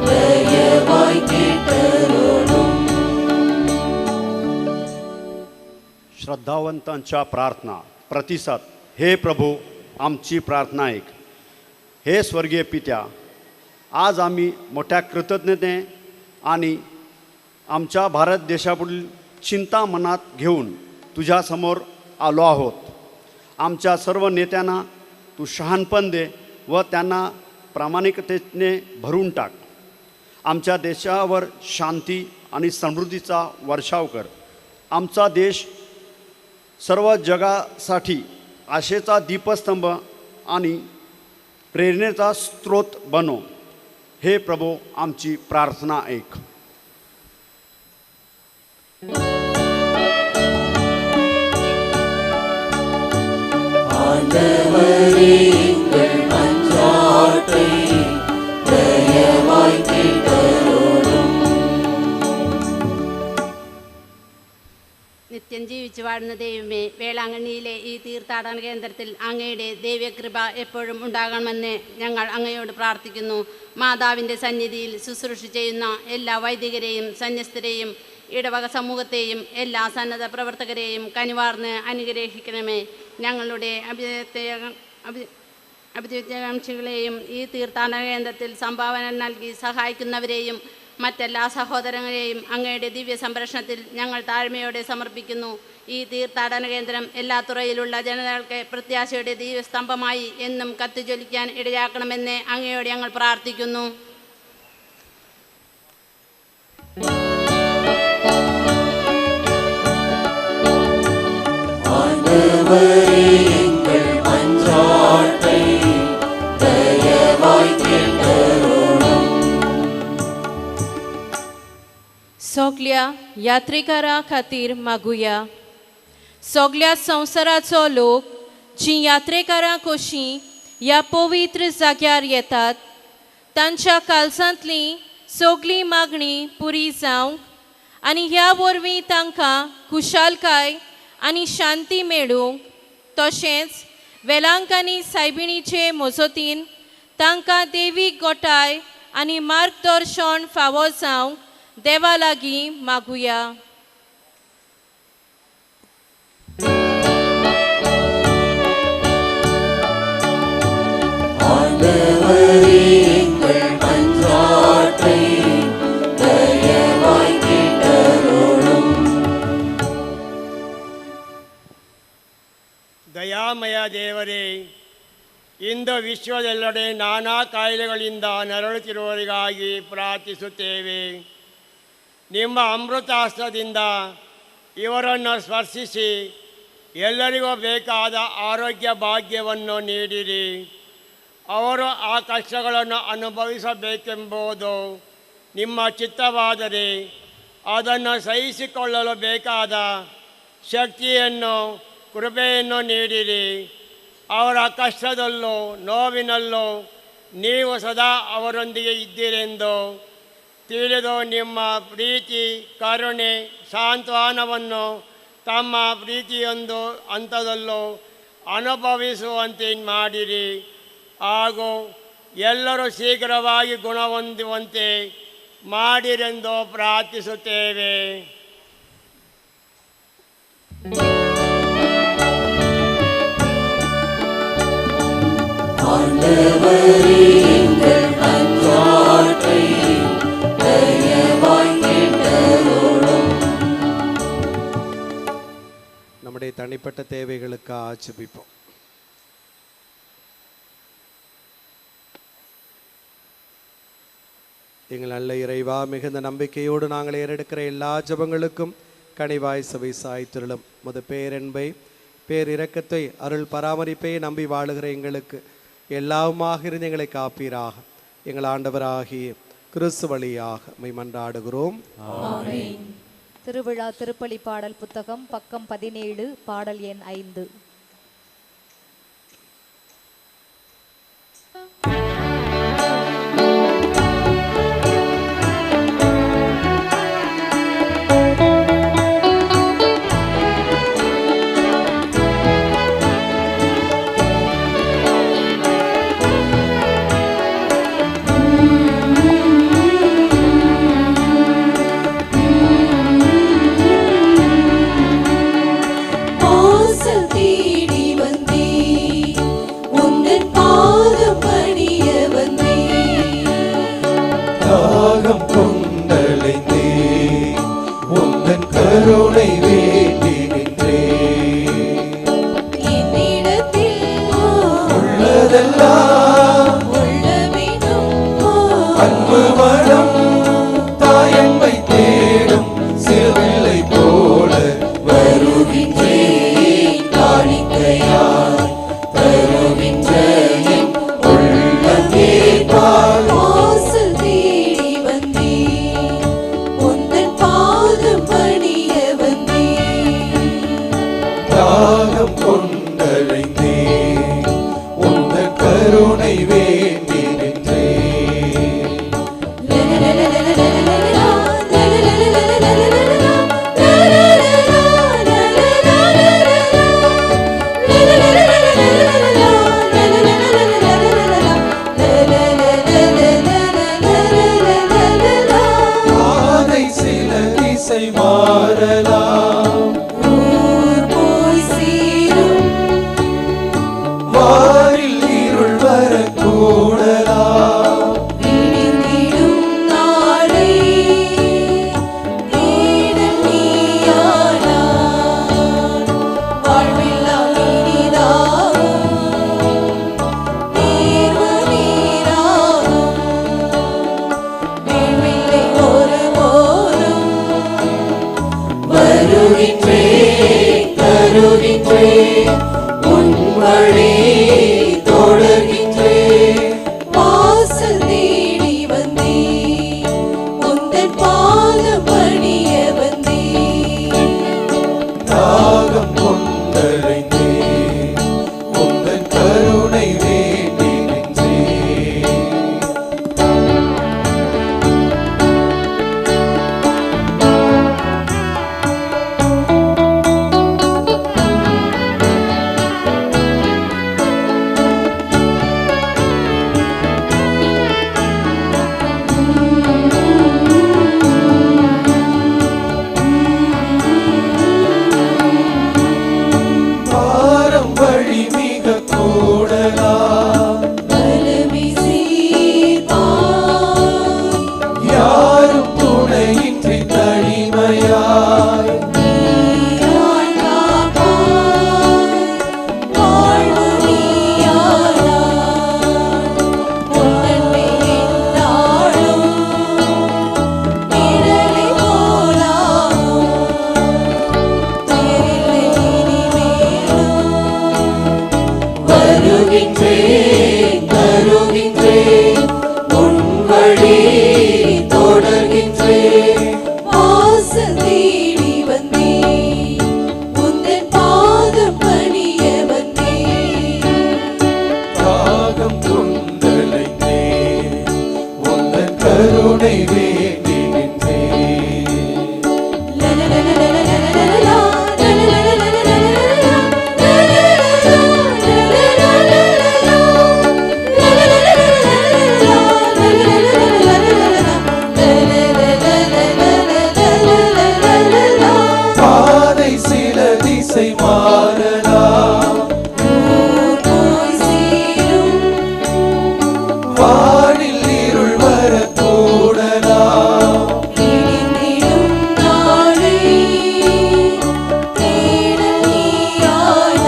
தயவாய் கேட்டருளும். श्रद्धावंतांच्या प्रार्थना प्रतिसाद. हे प्रभू, आमची प्रार्थना ऐक. हे स्वर्गीय पित्या, आज आम्ही मोठ्या कृतज्ञते आणि आमच्या भारत देशापुढील चिंता मनात घेऊन तुझ्यासमोर आलो आहोत. आमच्या सर्व नेत्यांना तू शहाणपण दे व त्यांना प्रामाणिकतेने भरून टाक. आमच्या देशावर शांती आणि समृद्धीचा वर्षाव कर. आमचा देश सर्व जगासाठी आशेचा दीपस्तंभ आणि प्रेरणेचा स्रोत बनो. हे प्रभू, आमची प्रार्थना ऐक. ஆண்டவரே, எங்கள் மன்றாட்டை தயவாய் கேட்டருளும். നിത്യം ജീവിച്ചു വാഴുന്ന ദൈവമേ, വേളാങ്കണ്ണിയിലെ ഈ തീർത്ഥാടന കേന്ദ്രത്തിൽ അങ്ങയുടെ ദൈവകൃപ എപ്പോഴും ഉണ്ടാകണമെന്ന് ഞങ്ങൾ അങ്ങയോട് പ്രാർത്ഥിക്കുന്നു. മാതാവിൻ്റെ സന്നിധിയിൽ ശുശ്രൂഷ ചെയ്യുന്ന എല്ലാ വൈദികരെയും സന്യസ്തരെയും ഇടവക സമൂഹത്തെയും എല്ലാ സന്നദ്ധ പ്രവർത്തകരെയും കനിവാർന്ന് അനുഗ്രഹിക്കണമേ. ഞങ്ങളുടെ അഭ്യുദയകാംക്ഷികളെയും ഈ തീർത്ഥാടന കേന്ദ്രത്തിൽ സംഭാവന നൽകി സഹായിക്കുന്നവരെയും മറ്റെല്ലാ സഹോദരങ്ങളെയും അങ്ങയുടെ ദിവ്യ സംരക്ഷണത്തിൽ ഞങ്ങൾ താഴ്മയോടെ സമർപ്പിക്കുന്നു. ഈ തീർത്ഥാടന കേന്ദ്രം എല്ലാ തുറയിലുള്ള ജനതകൾക്ക് പ്രത്യാശയുടെ ദിവ്യസ്തംഭമായി എന്നും കത്തിജ്വലിക്കാൻ ഇടയാക്കണമെന്ന് അങ്ങയോട് ഞങ്ങൾ പ്രാർത്ഥിക്കുന്നു. सगल्या यात्रेकारां खातीर मागुया. सगल्या संवसाराचो लोक जी यात्रेकारां कशीं ह्या पवित्र जाग्यार येतात तांच्या काळजांतली सगळी मागणी पुरी जावंक आनी ह्या वरवीं तांकां खुशालकाय आनी शांती मेळूंक, तशेंच वेलांकनी सायबिणीचे मजतीन तांकां देवीक गोठाय आनी मार्गदर्शन फावो जावंक देवा लागीं मागुया. ದಯಾಮಯ ದೇವರೇ, ಇಂದು ವಿಶ್ವದೆಲ್ಲೆಡೆ ನಾನಾ ಕಾಯಿಲೆಗಳಿಂದ ನರಳುತ್ತಿರುವವರಿಗಾಗಿ ಪ್ರಾರ್ಥಿಸುತ್ತೇವೆ. ನಿಮ್ಮ ಅಮೃತಾಸ್ತ್ರದಿಂದ ಇವರನ್ನು ಸ್ಪರ್ಶಿಸಿ ಎಲ್ಲರಿಗೂ ಬೇಕಾದ ಆರೋಗ್ಯ ಭಾಗ್ಯವನ್ನು ನೀಡಿರಿ. ಅವರು ಆ ಕಷ್ಟಗಳನ್ನು ಅನುಭವಿಸಬೇಕೆಂಬುದು ನಿಮ್ಮ ಚಿತ್ತವಾದರೆ ಅದನ್ನು ಸಹಿಸಿಕೊಳ್ಳಲು ಬೇಕಾದ ಶಕ್ತಿಯನ್ನು, ಕೃಪೆಯನ್ನು ನೀಡಿರಿ. ಅವರ ಕಷ್ಟದಲ್ಲೂ ನೋವಿನಲ್ಲೂ ನೀವು ಸದಾ ಅವರೊಂದಿಗೆ ಇದ್ದೀರೆಂದು ತಿಳಿದು ನಿಮ್ಮ ಪ್ರೀತಿ, ಕರುಣೆ, ಸಾಂತ್ವನವನ್ನು ತಮ್ಮ ಪ್ರೀತಿಯೊಂದು ಹಂತದಲ್ಲೂ ಅನುಭವಿಸುವಂತೆ ಮಾಡಿರಿ. ಹಾಗೂ ಎಲ್ಲರೂ ಶೀಘ್ರವಾಗಿ ಗುಣ ಹೊಂದುವಂತೆ ಮಾಡಿರೆಂದು ಪ್ರಾರ್ಥಿಸುತ್ತೇವೆ. நம்முடைய தனிப்பட்ட தேவைகளுக்கு ஆட்சேபிப்போம். எங்கள் நல்ல இறைவா, மிகுந்த நம்பிக்கையோடு நாங்கள் ஏறெடுக்கிற எல்லா ஜபங்களுக்கும் கனிவாய் செவி சாய்த்திருளும். முத பேரன்பை, பேரிரக்கத்தை, அருள் பராமரிப்பை நம்பி வாழுகிற எங்களுக்கு எல்லாவுமாக இருந்து எங்களை காப்பீராக. எங்கள் ஆண்டவராகிய கிறிஸ்து வழியாக மை மன்றாடுகிறோம். ஆமென். திருவிழா திருப்பலி பாடல் புத்தகம் பக்கம் 17 பாடல் எண் 5. கருணை வேண்டி நின்றே என்னிடத்தில் உள்ளதெல்லாம் உள்ளமே திசை மாறலாம், ஊர் போய் சேரும், வாரில் இருள் வரக்கூடலாம், விடிந்திடும் நாளை தேடல் நீயானாய். வாழ்வெல்லாம் இனிதாகும், தேர்வு நீராகும், வேள்வில்லை ஒருபோதும். வருகின்றேன் தருகின்றேன் உன் வழி தொடர்கின்றேன். வாசல் தேடி வந்தேன், உந்தன் பாதம் பணிய வந்தேன். தாகம் கொண்டடைந்தேன், உந்தன் கருணை வேண்டி நின்றேன். பாரம் வழி மிக கூடலாம், வலமை சீர்பாய், யாரும் துணையின்றி தனிமையாய், நீயாய் காப்பாய். வாழ்வு நீயானாய், உன்னன்மை எந்நாளும் நிழலை போலாகும். தேரில்லை இனிமேலும். வருகின்றேன் தருகின்றேன் உன் வழி தொடர்கின்றேன். வாசல் தேடி வந்தேன், உந்தன் பாதம் பணிய வந்தேன். தாகம் கொண்டடைந்தேன், உந்தன் கருணை வேண்டி நின்றேன். பாதை சில திசை மாறலாம், ஊர் போய் சேரும், வானில் இருள் வரக்கூடலாம், விடிந்திடும் நாளை தேடல் நீயானாய்.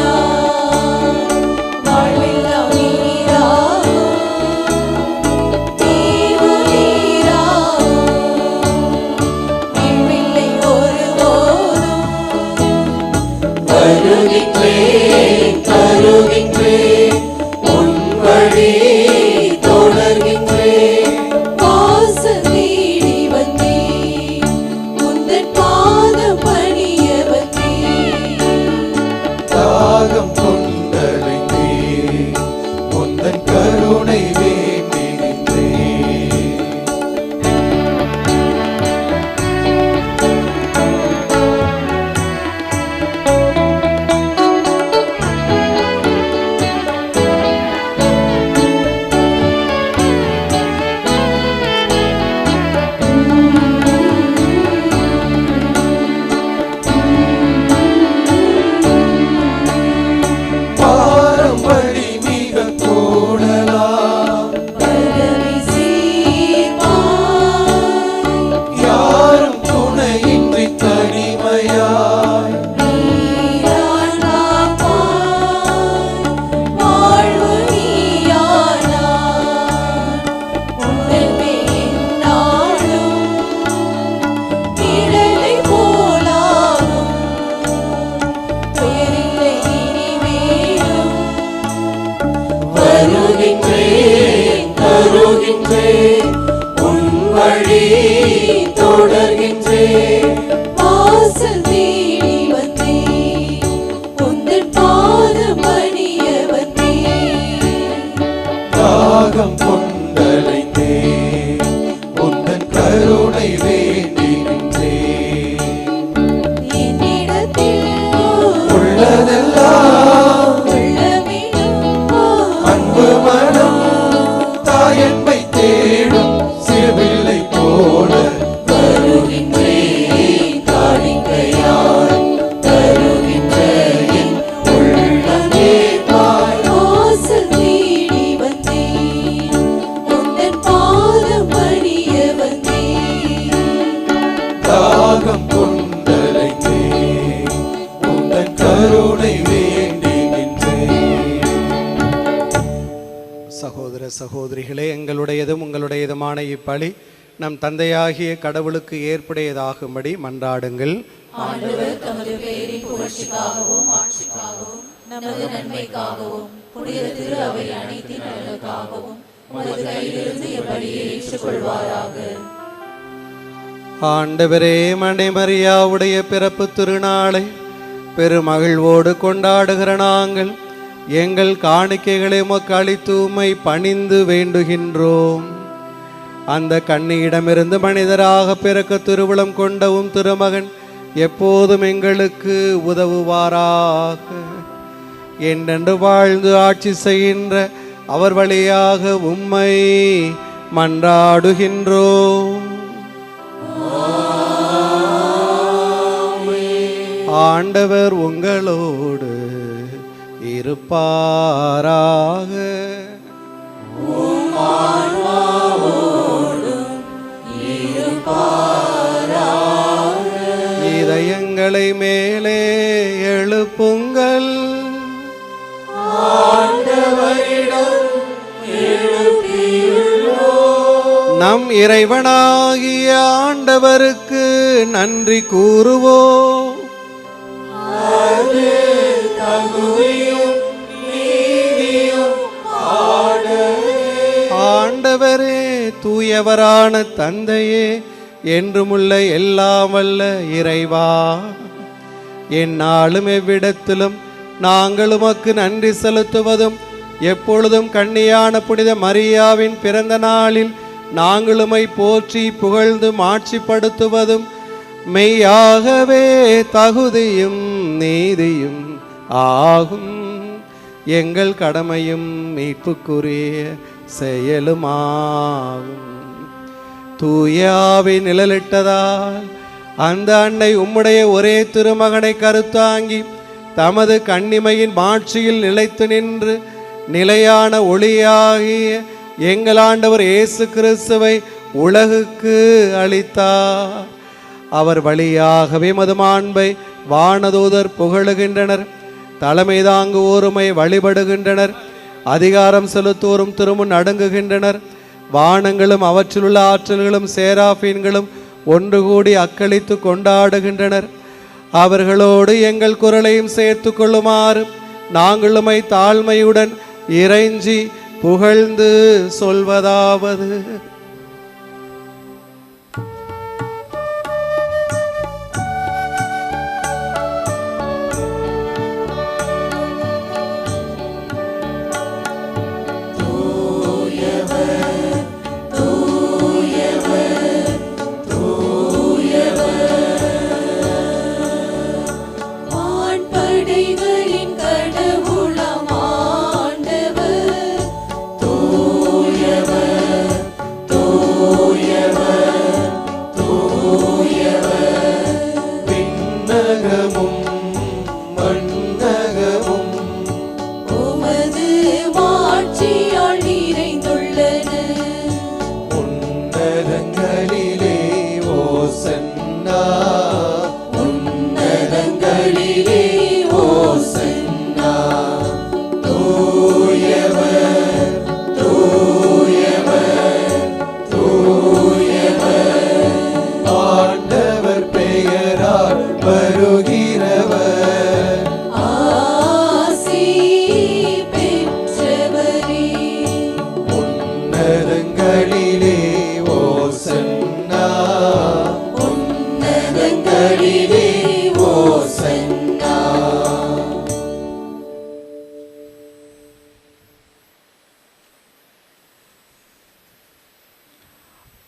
வாழ்வெல்லாம் நீராகும், தேர்வு நீராகும், வீழ்வில்லை ஒருபோதும். வருகின்றேன் தருகின்றேன் உன் வழி தொடர்கின்றேன். வாசல் தேடி வந்தேன், உந்தன் பாதம் பணிய வந்தேன். தாகம் கொண்டடைந்தேன், உந்தன் கருணை வேண்டி நின்றேன். பாரம் வழி மிக கூடலாம், வலமை சீர்பாய், யாரும் துணையின்றி தனிமையாய், நீயாய் காப்பாய். வாழ்வு நீயானாய், உன்னன்மை எந்நாளும் நிழலை போலாகும். தேரில்லை இனிமேலும். வருகின்றேன் தருகின்றேன் உன் வழி தொடர்கின்றேன். வாசல் தேடி வந்தேன், உந்தன் பாதம் பணிய வந்தேன். தாகம் கொண்டடைந்தேன், உந்தன் கருணை வேண்டி நின்றேன். என்னிடத்தில் உள்ளதெல்லாம் உள்ளமிடும் அன்பு மனம், தாயன்பை தேடும் சிறுபிள்ளை போல வருகின்றேன் தாகம் கொண்டலைத்தேன் உந்தன் கருணை வேண்டி நின்றேன். சகோதர சகோதரிகளே, எங்களுடையதும் உங்களுடையதுமான இப்பலி நம் தந்தையாகிய கடவுளுக்கு ஏற்புடையதாகும்படி மன்றாடுங்கள். ஆண்டவர் தமது பெயரின் புகழ்ச்சிக்காகவும் ஆட்சிக்காகவும் நமது நன்மைக்காகவும் புனித திரு அவை அனைத்தின் நலனுக்காகவும் உமது கையிலிருந்து இப்பலியை ஏற்றுக்கொள்வாராக. ஆண்டவரே, மரியாவுடைய பிறப்பு திருநாளை பெருமகிழ்வோடு கொண்டாடுகிற நாங்கள் எங்கள் காணிக்கைகளை உமக்கு அளித்து உம்மை பணிந்து வேண்டுகின்றோம். அந்த கன்னியிடமிருந்து மனிதராக பிறக்க திருவுளம் கொண்டவும் திருமகன் எப்போதும் எங்களுக்கு உதவுவாராக. என்றென்று வாழ்ந்து ஆட்சி செய்கின்ற அவர் வழியாக உம்மை மன்றாடுகின்றோம். ஆண்டவர் உங்களோடு இருப்பாராக. இதயங்களை மேலே எழுப்புங்கள். நம் இறைவனாகிய ஆண்டவருக்கு நன்றி கூறுவோம். ஆண்டவரே, தூயவரான தந்தையே, என்றுமுள்ள எல்லாம் வல்ல இறைவா, எந்நாளும் எவ்விடத்திலும் நாங்கள் உமக்கு நன்றி செலுத்துவதும் எப்பொழுதும் கன்னியான புனித மரியாவின் பிறந்த நாளில் நாங்கள் உம்மை போற்றி புகழ்ந்து மாட்சிப்படுத்துவதும் மெய்யாகவே தகுதியும் நீதியும் ஆகும். எங்கள் கடமையும் மீட்புக்குரிய செயலுமாகும். தூயாவை நிழலிட்டதால் அந்த அன்னை உம்முடைய ஒரே திருமகனை கருத்தாங்கி தமது கன்னிமையின் மாட்சியில் நிலைத்து நின்று நிலையான ஒளியாகிய எங்கள் ஆண்டவர் இயேசு கிறிஸ்துவை உலகுக்கு அளித்தார். அவர் வழியாகவே மது மாண்பை வானதூதர் புகழுகின்றனர். தலைமை தாங்குவோருமை வழிபடுகின்றனர். அதிகாரம் செலுத்துவோரும் திருமுன் அடங்குகின்றனர். வானங்களும் அவற்றிலுள்ள ஆற்றல்களும் சேராபீன்களும் ஒன்று கூடி அக்களித்து கொண்டாடுகின்றனர். அவர்களோடு எங்கள் குரலையும் சேர்த்து கொள்ளுமாறு நாங்களுமை தாழ்மையுடன் இறைஞ்சி புகழ்ந்து சொல்வதாவது: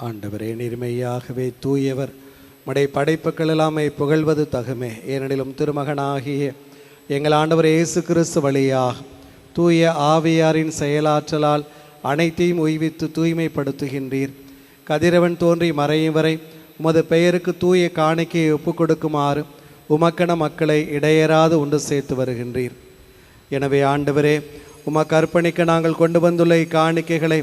ஆண்டவரே, நீர்மையாகவே தூயவர். மடை படைப்புகள் எல்லாமே புகழ்வது தகுமே. ஏனெனிலும் திருமகனாகிய எங்கள் ஆண்டவர் இயேசு கிறிஸ்து வழியாக தூய ஆவியாரின் செயலாற்றலால் அனைத்தையும் உய்வித்து தூய்மைப்படுத்துகின்றீர். கதிரவன் தோன்றி மறையும் வரை உமது பெயருக்கு தூய காணிக்கையை ஒப்புக் கொடுக்குமாறு உமக்கென மக்களை இடையராது ஒன்று சேர்த்து வருகின்றீர். எனவே ஆண்டவரே, உமக்கு அர்ப்பணிக்க நாங்கள் கொண்டு வந்துள்ள இக்காணிக்கைகளை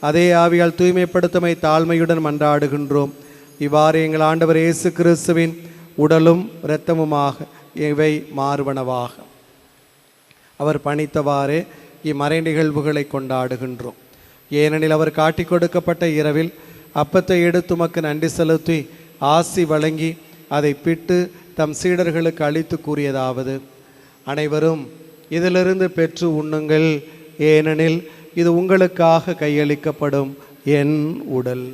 அதே ஆவியால் தூய்மைப்படுத்தமை தாழ்மையுடன் மன்றாடுகின்றோம். இவ்வாறு எங்கள் ஆண்டவர் இயேசு கிறிஸ்துவின் உடலும் இரத்தமுமாக இவை மாறுவனவாக. அவர் பணித்தவாறே இம்மறை நிகழ்வுகளை கொண்டாடுகின்றோம். ஏனெனில் அவர் காட்டிக் கொடுக்கப்பட்ட இரவில் அப்பத்தை எடுத்து உமக்கு நன்றி செலுத்தி ஆசி வழங்கி அதை பிட்டு தம் சீடர்களுக்கு அளித்து கூறியதாவது: அனைவரும் இதிலிருந்து பெற்று உண்ணுங்கள், ஏனெனில் இது உங்களுக்காக கையளிக்கப்படும் என் உடல்.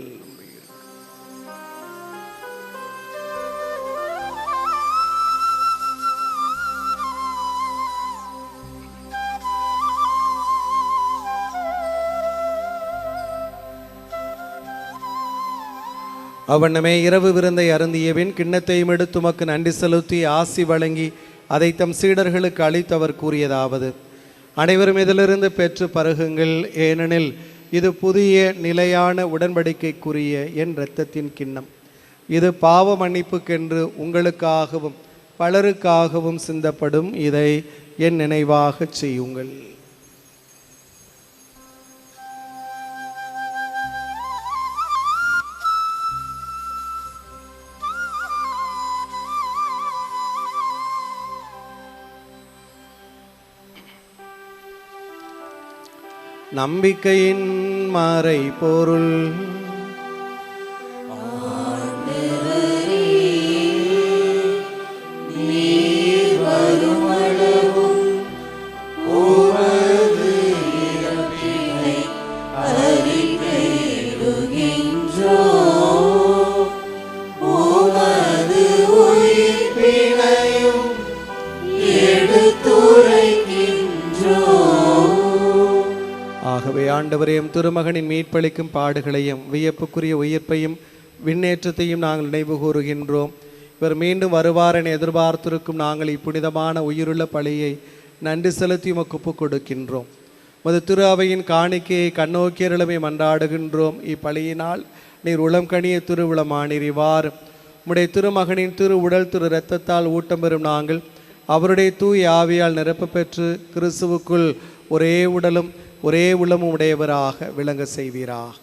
அவ்வண்ணமே இரவு விருந்தை அருந்தியபின் கிண்ணத்தையும் எடுத்து உமக்கு நன்றி செலுத்தி ஆசி வழங்கி அதை தம் சீடர்களுக்கு அளித்தவர் கூறியதாவது: அனைவரும் இதிலிருந்து பெற்று பருகுங்கள், ஏனெனில் இது புதிய நிலையான உடன்படிக்கைக்குரிய என் இரத்தத்தின் கிண்ணம். இது பாவ மன்னிப்புக்கென்று உங்களுக்காகவும் பலருக்காகவும் சிந்தப்படும். இதை என் நினைவாக செய்யுங்கள். நம்பிக்கையின் மறை பொருள். ஆகவே ஆண்டவரையும் திருமகனின் மீட்பளிக்கும் பாடுகளையும் வியப்புக்குரிய உயிர்ப்பையும் விண்ணேற்றத்தையும் நாங்கள் நினைவு கூறுகின்றோம். இவர் மீண்டும் வருவார் என எதிர்பார்த்திருக்கும் நாங்கள் இப்புனிதமான உயிருள்ள பலியை நன்றி செலுத்தி உமக்கு ஒப்புக் கொடுக்கின்றோம். மது திரு அவையின் காணிக்கையை கண்ணோக்கியருளமை மன்றாடுகின்றோம். இப்பலியினால் நீர் உளம் கனிய திருவிழமானீர். இவ்வாறு உம்முடைய திருமகனின் திரு உடல் திரு இரத்தத்தால் ஊட்டம் பெறும் நாங்கள் அவருடைய தூய் ஆவியால் நிரப்ப பெற்று கிறிஸ்துவுக்குள் ஒரே உடலும் ஒரே உளமும் உடையவராக விளங்க செய்வீராக.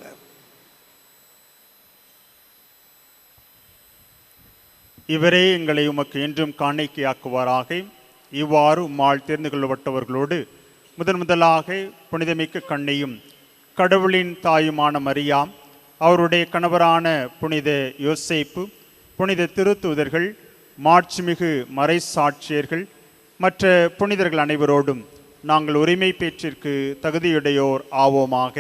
இவரே எங்களை உமக்கு என்றும் காணிக்கையாக்குவாராக. இவ்வாறு உம்மால் தேர்ந்து கொள்ளப்பட்டவர்களோடு முதலாக புனிதமிக்க கண்ணையும் கடவுளின் தாயுமான மரியாம், அவருடைய கணவரான புனித யோசேப்பு, புனித திருத்தூதர்கள், மாட்சிமிகு மறை சாட்சியர்கள், மற்ற புனிதர்கள் அனைவரோடும் நாங்கள் உரிமை பேற்றிற்கு தகுதியுடையோர் ஆவோமாக.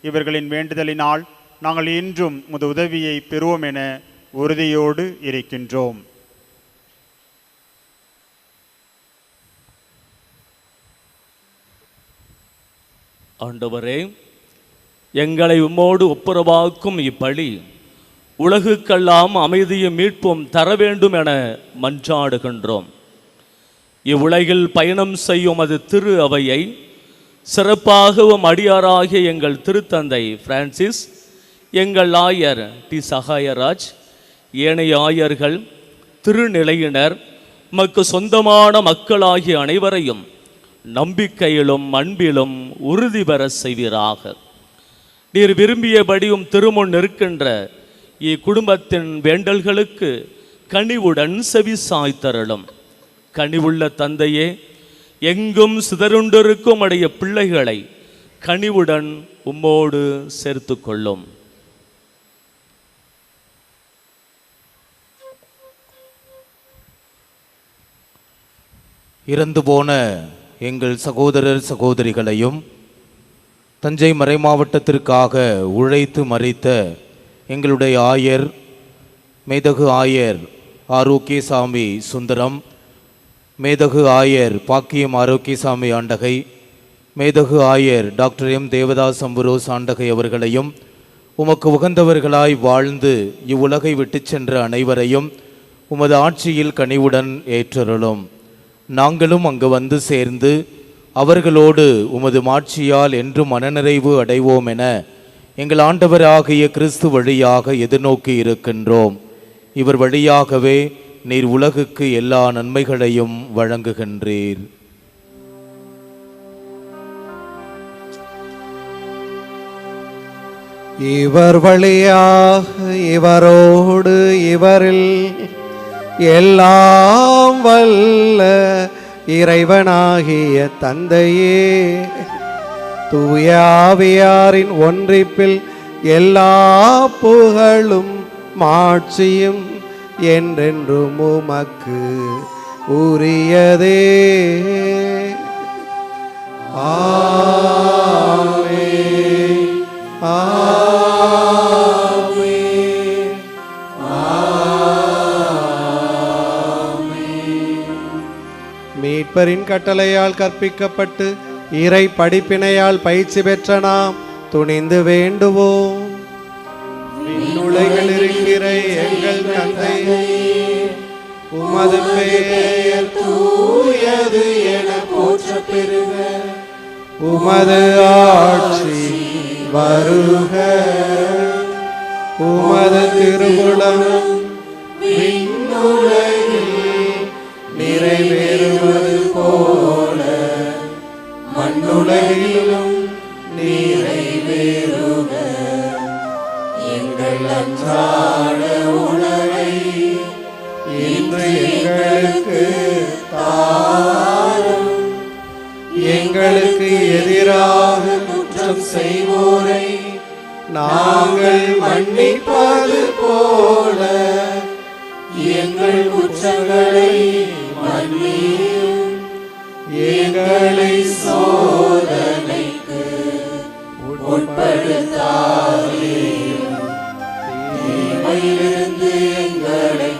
இவர்களின் வேண்டுதலினால் நாங்கள் இன்றும் உமது உதவியை பெறுவோம் என உறுதியோடு இருக்கின்றோம். ஆண்டவரே, எங்களை உம்மோடு ஒப்புரவாக்கும் இப்பலி உலகுக்கெல்லாம் அமைதியும் மீட்பும் தர வேண்டும் என மன்றாடுகின்றோம். இவ்வுலகில் பயணம் செய்யும் அது திரு அவையை சிறப்பாகவும் அடியாராகிய எங்கள் திருத்தந்தை பிரான்சிஸ், எங்கள் ஆயர் டி சகாயராஜ், ஏனைய ஆயர்கள், திருநிலையினர், மக்கு சொந்தமான மக்களாகிய அனைவரையும் நம்பிக்கையிலும் அன்பிலும் உறுதி பெற செய்வீராக. நீர் விரும்பியபடியும் திருமுன் நிற்கின்ற இக்குடும்பத்தின் வேண்டல்களுக்கு கனிவுடன் செவி சாய்த்தருளும். கனிவுள்ள தந்தையே, எங்கும் சிதறுண்டிருக்கும் உடைய பிள்ளைகளை கனிவுடன் உம்மோடு சேர்த்து கொள்ளும். இறந்து போன எங்கள் சகோதரர் சகோதரிகளையும் தஞ்சை மறைமாவட்டத்திற்காக உழைத்து மறித்த எங்களுடைய ஆயர் மேதகு ஆயர் ஆரோக்கியசாமி சுந்தரம், மேதகு ஆயர் பாக்கியம் ஆரோக்கியசாமி ஆண்டகை, மேதகு ஆயர் டாக்டர் எம் தேவதாஸ் அம்புரோஸ் ஆண்டகை அவர்களையும் உமக்கு உகந்தவர்களாய் வாழ்ந்து இவ்வுலகை விட்டு சென்ற அனைவரையும் உமது ஆட்சியில் கனிவுடன் ஏற்றருளும். நாங்களும் அங்கு வந்து சேர்ந்து அவர்களோடு உமது மாட்சியால் என்றும் மனநிறைவு அடைவோம் என எங்கள் ஆண்டவராகிய கிறிஸ்து வழியாக எதிர்நோக்கி இருக்கின்றோம். இவர் வழியாகவே நீர் உலகுக்கு எல்லா நன்மைகளையும் வழங்குகின்றீர். இவர் வழியாக இவரோடு இவரில் எல்லாம் வல்ல இறைவனாகிய தந்தையே, தூய ஆவியாரின் ஒன்றிப்பில் எல்லா புகழும் மாட்சியும் என்றென்றும் உமக்கு உரியதே. ஆமென். ஆமென். மீட்பரின் கட்டளையால் கற்பிக்கப்பட்டு இறை படிப்பினையால் பயிற்சி பெற்ற நாம் துணிந்து வேண்டுவோம். விண்ணுலகில் இருக்கிற எங்கள் தந்தையே, உமது பெயர் தூயது என போற்றப் பெறுக. உமது ஆட்சி வருக. உமது திருவுளம் விண்ணுலகில் நிறைவேறுவது போல மண்ணுலகிலும் நிறைவேறுக. எங்கள் அன்றாட உணவை இன்று எங்களுக்கு தாரும். எங்களுக்கு எதிராக குற்றம் செய்வோரை நாங்கள் மன்னிப்பது போல எங்கள் குற்றங்களை மன்னியும். எங்களை சோதனைக்கு உட்படுத்தாதேயும், தீமையிலிருந்து எங்களை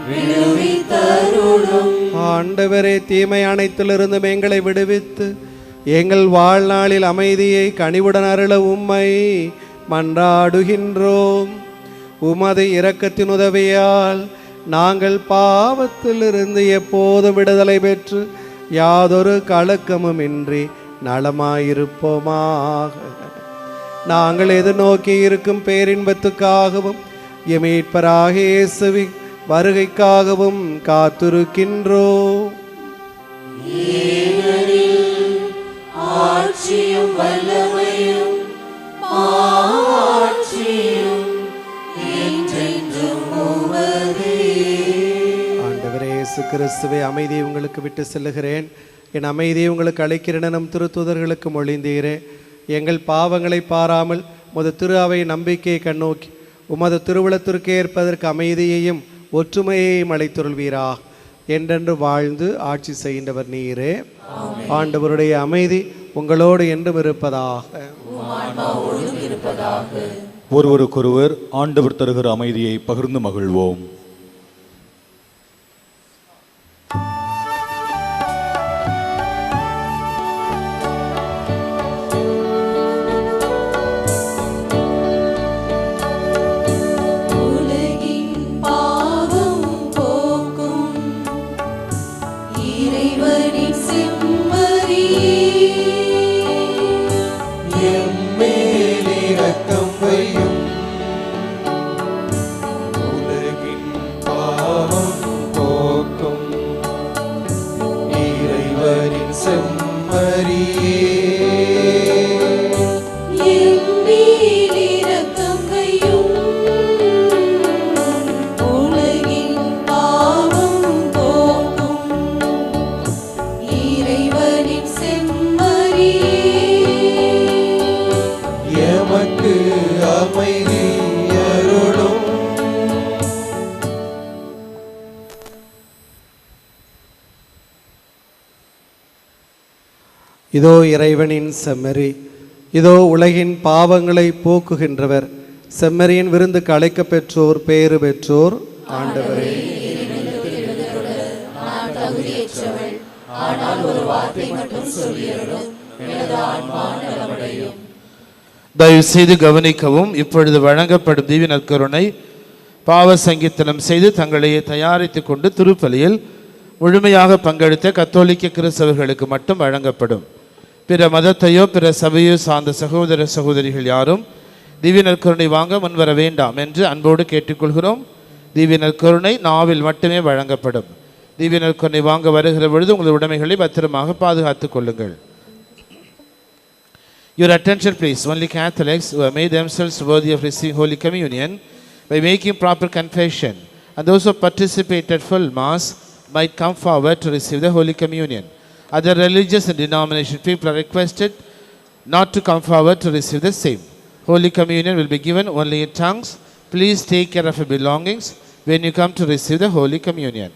விடுவித்தருளும். ஆண்டவரே, தீமை அனைத்திலிருந்தும் எங்களை விடுவித்து எங்கள் வாழ்நாளில் அமைதியை கனிவுடன் அருள உம்மை மன்றாடுகின்றோம். உமது இரக்கத்தின் உதவியால் நாங்கள் பாவத்திலிருந்து எப்போதும் விடுதலை பெற்று யாதொரு கலக்கமும் இன்றி நலமாயிருப்போமாக. நாங்கள் எதிர்நோக்கி இருக்கும் பேரின்பத்துக்காகவும் மீட்பராகிய இயேசுவின் வருகைக்காகவும் காத்திருக்கின்றோம். ஆட்சியும் வல்லமையும் மாட்சியும் என்றென்றும் உமதே. ஆண்டவரே இயேசு கிறிஸ்துவே, அமைதியை உங்களுக்கு விட்டு செல்லுகிறேன், என் அமைதியை உங்களுக்கு அளிக்கிறேன் நம் திருத்தூதர்களுக்கு மொழிந்தீரே. எங்கள் பாவங்களை பாராமல் உமது திரு அவை நம்பிக்கையை கண்ணோக்கி உமது திருவுளத்திற்கு ஏற்பதற்கு அமைதியையும் ஒற்றுமையையும் அளித்துருள்வீரா. என்றென்று வாழ்ந்து ஆட்சி செய்கின்றவர் நீரே. ஆண்டவருடைய அமைதி உங்களோடு என்றும் இருப்பதாக. ஒருவருக்கொருவர் ஆண்டவர் தருகிற அமைதியை பகிர்ந்து மகிழ்வோம். இதோ இறைவனின் செம்மறி, இதோ உலகின் பாவங்களை போக்குகின்றவர். செம்மறியின் விருந்துக்கு அழைக்க பெற்றோர் பேறு பெற்றோர். ஆண்டவரே, தயவு செய்து கவனிக்கவும். இப்பொழுது வழங்கப்படும் தீவி நற்கருணை பாவ சங்கீர்த்தனம் செய்து தங்களையே தயாரித்துக் கொண்டு திருப்பலியில் முழுமையாக பங்கெடுத்த கத்தோலிக்க கிறிஸ்தவர்களுக்கு மட்டும் வழங்கப்படும். பிற மதத்தையோ பிற சபையோ சார்ந்த சகோதர சகோதரிகள் யாரும் திவ்ய நற்கருணை வாங்க முன்வர வேண்டாம் என்று அன்போடு கேட்டுக்கொள்கிறோம். திவ்ய நற்கருணை நாவில் மட்டுமே வழங்கப்படும். திவ்ய நற்கருணை வாங்க வருகிற பொழுது உங்கள் உடைமைகளை பத்திரமாக பாதுகாத்துக் கொள்ளுங்கள். Your attention please, only Catholics who have made themselves worthy of receiving Holy Communion by making proper confession, and those who participate at full Mass might come forward to receive the Holy Communion. Other religious and denomination people are requested not to come forward to receive the same. Holy Communion will be given only in tongues. Please take care of your belongings when you come to receive the Holy Communion.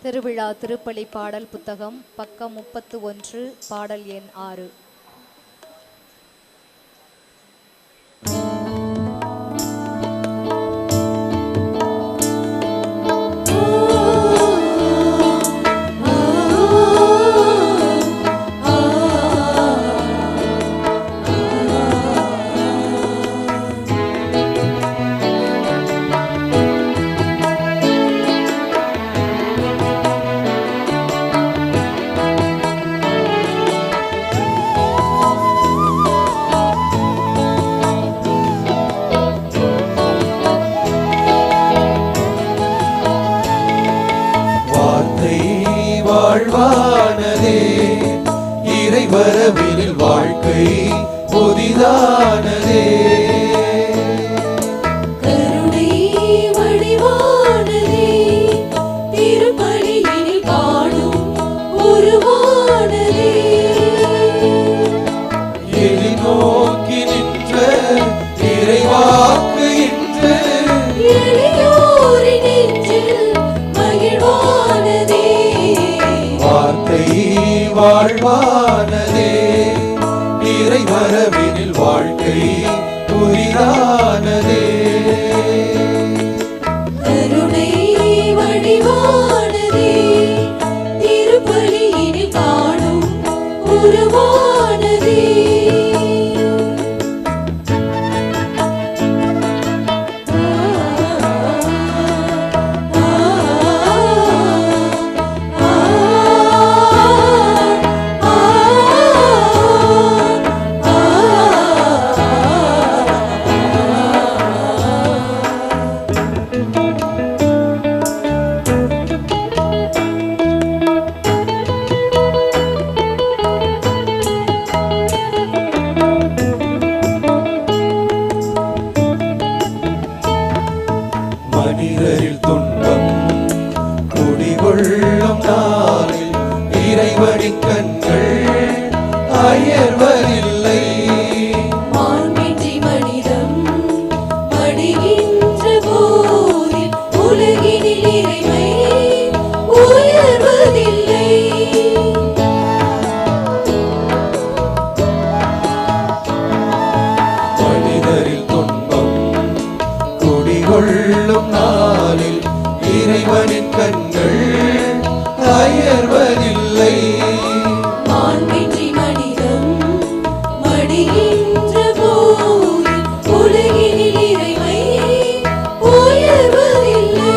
திருவிழா திருப்பலி பாடல் புத்தகம் பக்கம் 31 பாடல் எண் 6. வாழ்வானதே இறைவரவினில் வாழ்க்கை புதிதானதே கருணை வடிவானதே திருப்பலியினில் காணும் உருவானதே எதிர்நோக்கி நின்ற இறைவாக்கு இன்று எளியோரின் நெஞ்சில் மகிழ்வானதே வார்த்தை வாழ்வானதே இறைவரவினில் வாழ்க்கை புதிதானதே கருணை வடிவானதே திருப்பலியினில் காணும் உருவானதே மனிதரில் துன்பம் குடிகொள்ளும் நாளில் இறைவனின் கண்கள் அயர்வதில்லை மாண்பின்றி மனிதம் மடிகின்ற போரில் உலகினில் இறைமை உயர்வதில்லை மனிதரில் துன்பம் குடிகொள்ளும் நாளில் இறைவனின் கண்கள் அயர்வதில்லை மாண்பின்றி மனிதம் மடிகின்ற போரில் உலகினில் இறைமை உயர்வதில்லை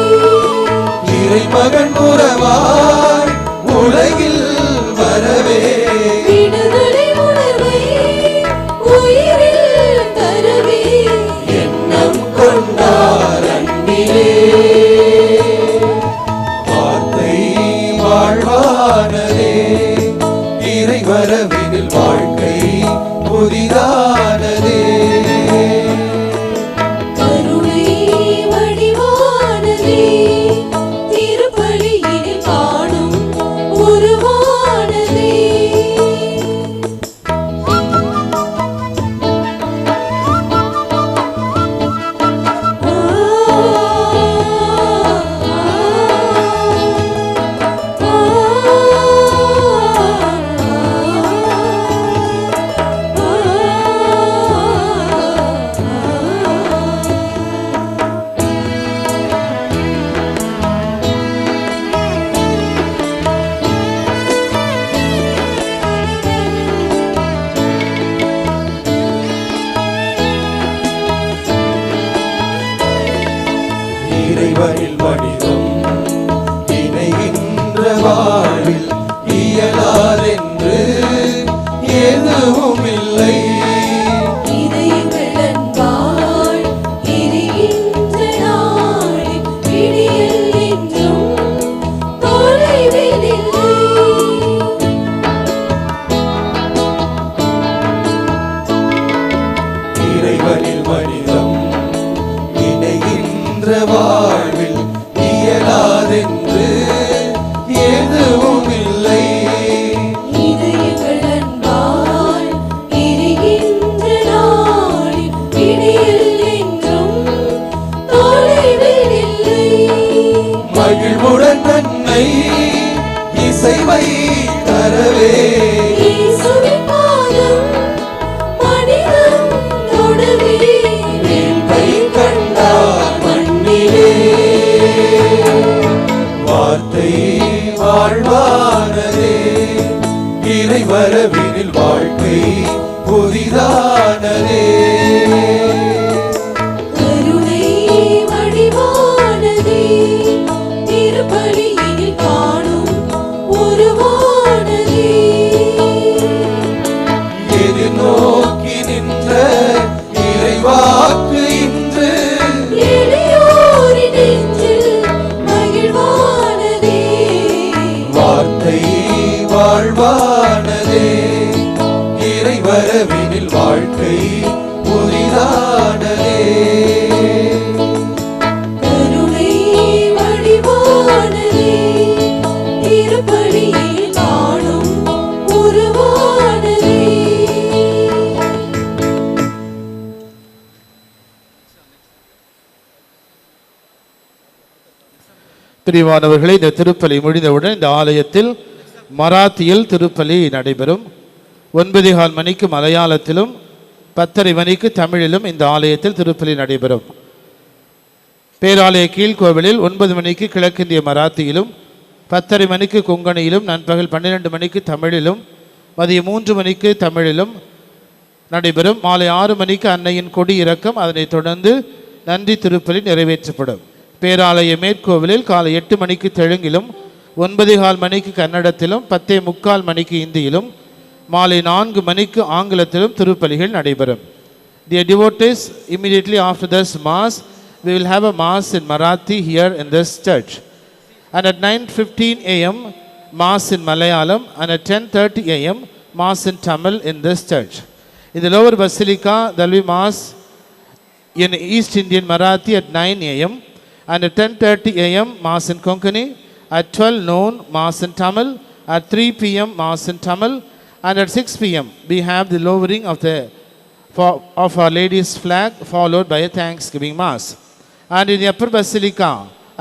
இறைமகன் உறவாய் உலகில் வரவே விடுதலை உணர்வை உயிரில் தரவே எண்ணம் கொண்டார் அன்பிலே வார்த்தை வாழ்வானதே இறைவரவினில் வாழ்க்கை புதிதானதே கருணை வடிவானதே திருப்பலியினில் காணும் உருவானதே இறைவனில் மனிதம் இணைகின்ற வாழ்வில் இயலாதென்று எதுவும் இல்லை இதயங்கள் அன்பால் எரிகின்ற நாளில் விடியல் என்றும் தொலைவில் இல்லை வாழ்வில் இயலாதென்று எதுவும் இல்லை. இது எங்கள் அன்பால் எரிகின்ற நாளில் விடியல் என்றும் தொலைவில் இல்லை. மகிழ்வுடன் நன்மை இசைவை தரவே இயேசுவின் பாதம் மனிதன் தொடவே மீட்பை கண்டார் மண்ணிலே. வார்த்தை வாழ்வானதே, இறைவரவினில் வாழ்க்கை புதிதானதே. கருணை வடிவானதே, திருப்பலியினில் காணும் உருவானதே. எதிர்நோக்கி நின்ற இறைவாக்கு இன்று எளியோரின் நெஞ்சில் மகிழ்வானதே. வார்த்தை வாழ்வானதே, இறைவரவினில் வாழ்க்கை புதிதானதே. கருணை வடிவானதே, திருப்பலியில் காணும் உருவானதே. பிரியமானவர்களே, இந்த திருப்பலி முடிந்தவுடன் இந்த ஆலயத்தில் மராத்தியில் திருப்பலி நடைபெறும். 9:15 மணிக்கு மலையாளத்திலும் 10:30 மணிக்கு தமிழிலும் இந்த ஆலயத்தில் திருப்பலி நடைபெறும். பேராலய கீழ்கோவிலில் 9 மணிக்கு கிழக்கிந்திய மராத்தியிலும் 10:30 மணிக்கு கொங்கணியிலும் நண்பகல் 12 மணிக்கு தமிழிலும் மதியம் 3 மணிக்கு தமிழிலும் நடைபெறும். மாலை 6 மணிக்கு அன்னையின் கொடி இறக்கம், அதனைத் தொடர்ந்து நன்றி திருப்பலி நிறைவேற்றப்படும். பேராலய மேற்கோவிலில் காலை 8 மணிக்கு தெலுங்கிலும் 9:15 மணிக்கு கன்னடத்திலும் 10:45 மணிக்கு இந்தியிலும் மாலை 4 மணிக்கு ஆங்கிலத்திலும் திருப்பலிகள் நடைபெறும். Dear devotees, immediately after this mass, we will have a mass in Marathi here in this church. And at 9:15 a.m. mass in Malayalam, and at 10:30 a.m. mass in Tamil in this church. In the lower basilica, there will be mass in East Indian Marathi at 9 a.m. and at 10:30 a.m. mass in Konkani, at 12 noon mass in Tamil, at 3 p.m. mass in Tamil, and at 6 p.m. we have the lowering of Our Lady's flag, followed by a Thanksgiving mass. And in the upper basilica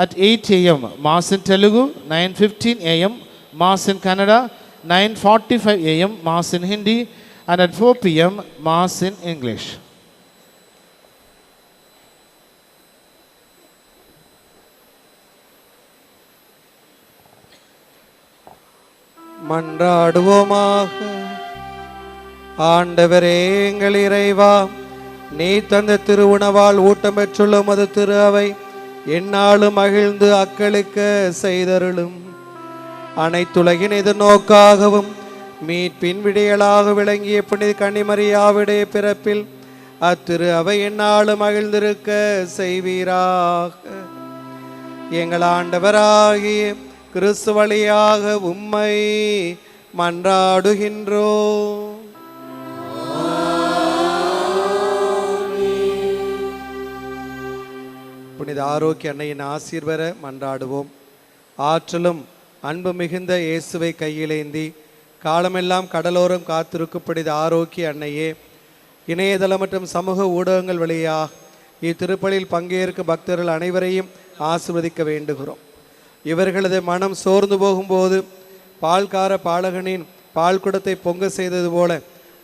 at 8 a.m. mass in Telugu, 9:15 a.m. mass in Kannada, 9:45 a.m. mass in Hindi, and at 4 p.m. mass in English. மன்றாடுவோமாக. ஆண்டவரே எங்கள் இறைவா, நீ தந்த திருவுணவால் ஊட்டம் பெற்றுள்ள உமது திரு அவை எந்நாளும் மகிழ்ந்து அக்களிக்க செய்தருளும். அனைத்துலகின் எதிர்நோக்காகவும் மீட்பின் விடியலாக விளங்கிய புனித கன்னிமரியாவுடைய பிறப்பில் அத்திரு அவை எந்நாளும் மகிழ்ந்திருக்க செய்வீராக. எங்கள் ஆண்டவராகிய கிறிஸ்து வழியாக உம்மை மன்றாடுகின்றோம். புனித ஆரோக்கிய அன்னையின் ஆசீர்வர மன்றாடுவோம். ஆற்றலும் அன்பு மிகுந்த இயேசுவை கையிலேந்தி காலமெல்லாம் கடலோரம் காத்திருக்கும் புனித ஆரோக்கிய அன்னையே, இணையதளம் மற்றும் சமூக ஊடகங்கள் வழியாக இத்திருப்பலியில் பங்கேற்கும் பக்தர்கள் அனைவரையும் ஆசீர்வதிக்க வேண்டுகிறோம். இவர்களது மனம் சோர்ந்து போகும்போது பால்கார பாலகனின் பால் குடத்தை பொங்க செய்தது போல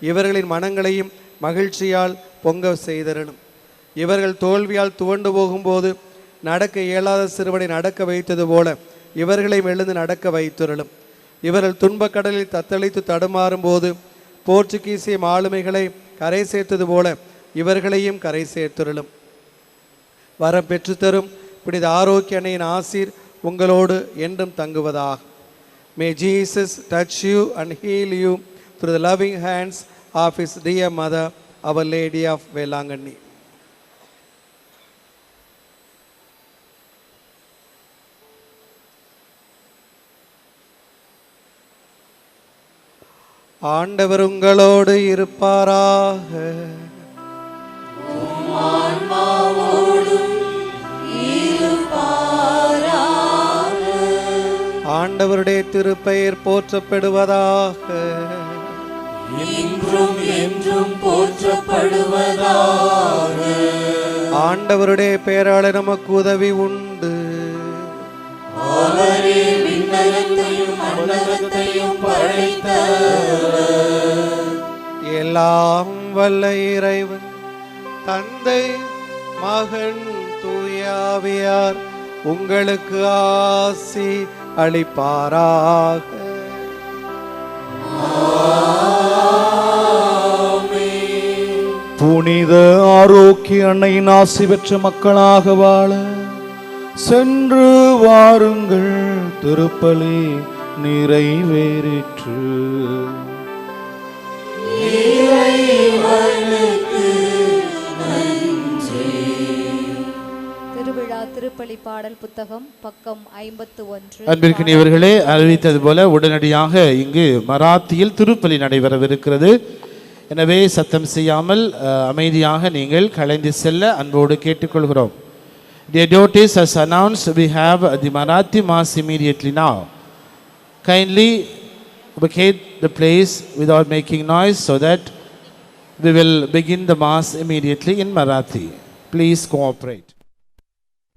இவர்களின் மனங்களையும் மகிழ்ச்சியால் பொங்க செய்தரணும். இவர்கள் தோல்வியால் துவண்டு போகும்போது நடக்க இயலாத சிறுவனை நடக்க வைத்தது போல இவர்களையும் எழுந்து நடக்க வைத்துரலும். இவர்கள் துன்பக்கடலில் தத்தளித்து தடுமாறும் போது போர்ச்சுகீசிய ஆளுமைகளை கரை சேர்த்தது போல இவர்களையும் கரை சேர்த்துரலும். வரம் பெற்றுத்தரும் புனித ஆரோக்கிய அன்னையின் ஆசீர் உங்களோடு என்றும் தங்குவதாக. May Jesus touch you and heal you through the loving hands of his dear mother, Our Lady of Velanganni. ஆண்டவர் உங்களோடு இருப்பாராக. ஆன்மாவோடும் இருப்பாராக. ஆண்டவருடைய திருப்பெயர் போற்றப்படுவதாக. இன்றும் என்றும் போற்றப்படுவதாக. ஆண்டவருடைய பெயரால நமக்கு உதவி உண்டு. அவரே விண்ணகத்தையும் மண்ணகத்தையும் படைத்தவர். எல்லாம் வல்ல இறைவன் தந்தை மகன் தூயாவியார் உங்களுக்கு ஆசி அளிப்பாராக. புனித ஆரோக்கிய அன்னையின் ஆசி பெற்ற மக்களாக வாழ சென்று வாருங்கள். திருப்பலி நிறைவேறிற்று. திருவிழா திருப்பலி பாடல் புத்தகம் பக்கம் 51. அன்பிற்கினியவர்களே, அறிவித்தது போல உடனடியாக இங்கு மராத்தியில் திருப்பலி நடைபெறவிருக்கிறது. எனவே சத்தம் செய்யாமல் அமைதியாக நீங்கள் கலைந்து செல்ல அன்போடு கேட்டுக்கொள்கிறோம். The devotees has announced we have the Marathi Mass immediately now. Kindly vacate the place without making noise so that we will begin the Mass immediately in Marathi. Please cooperate.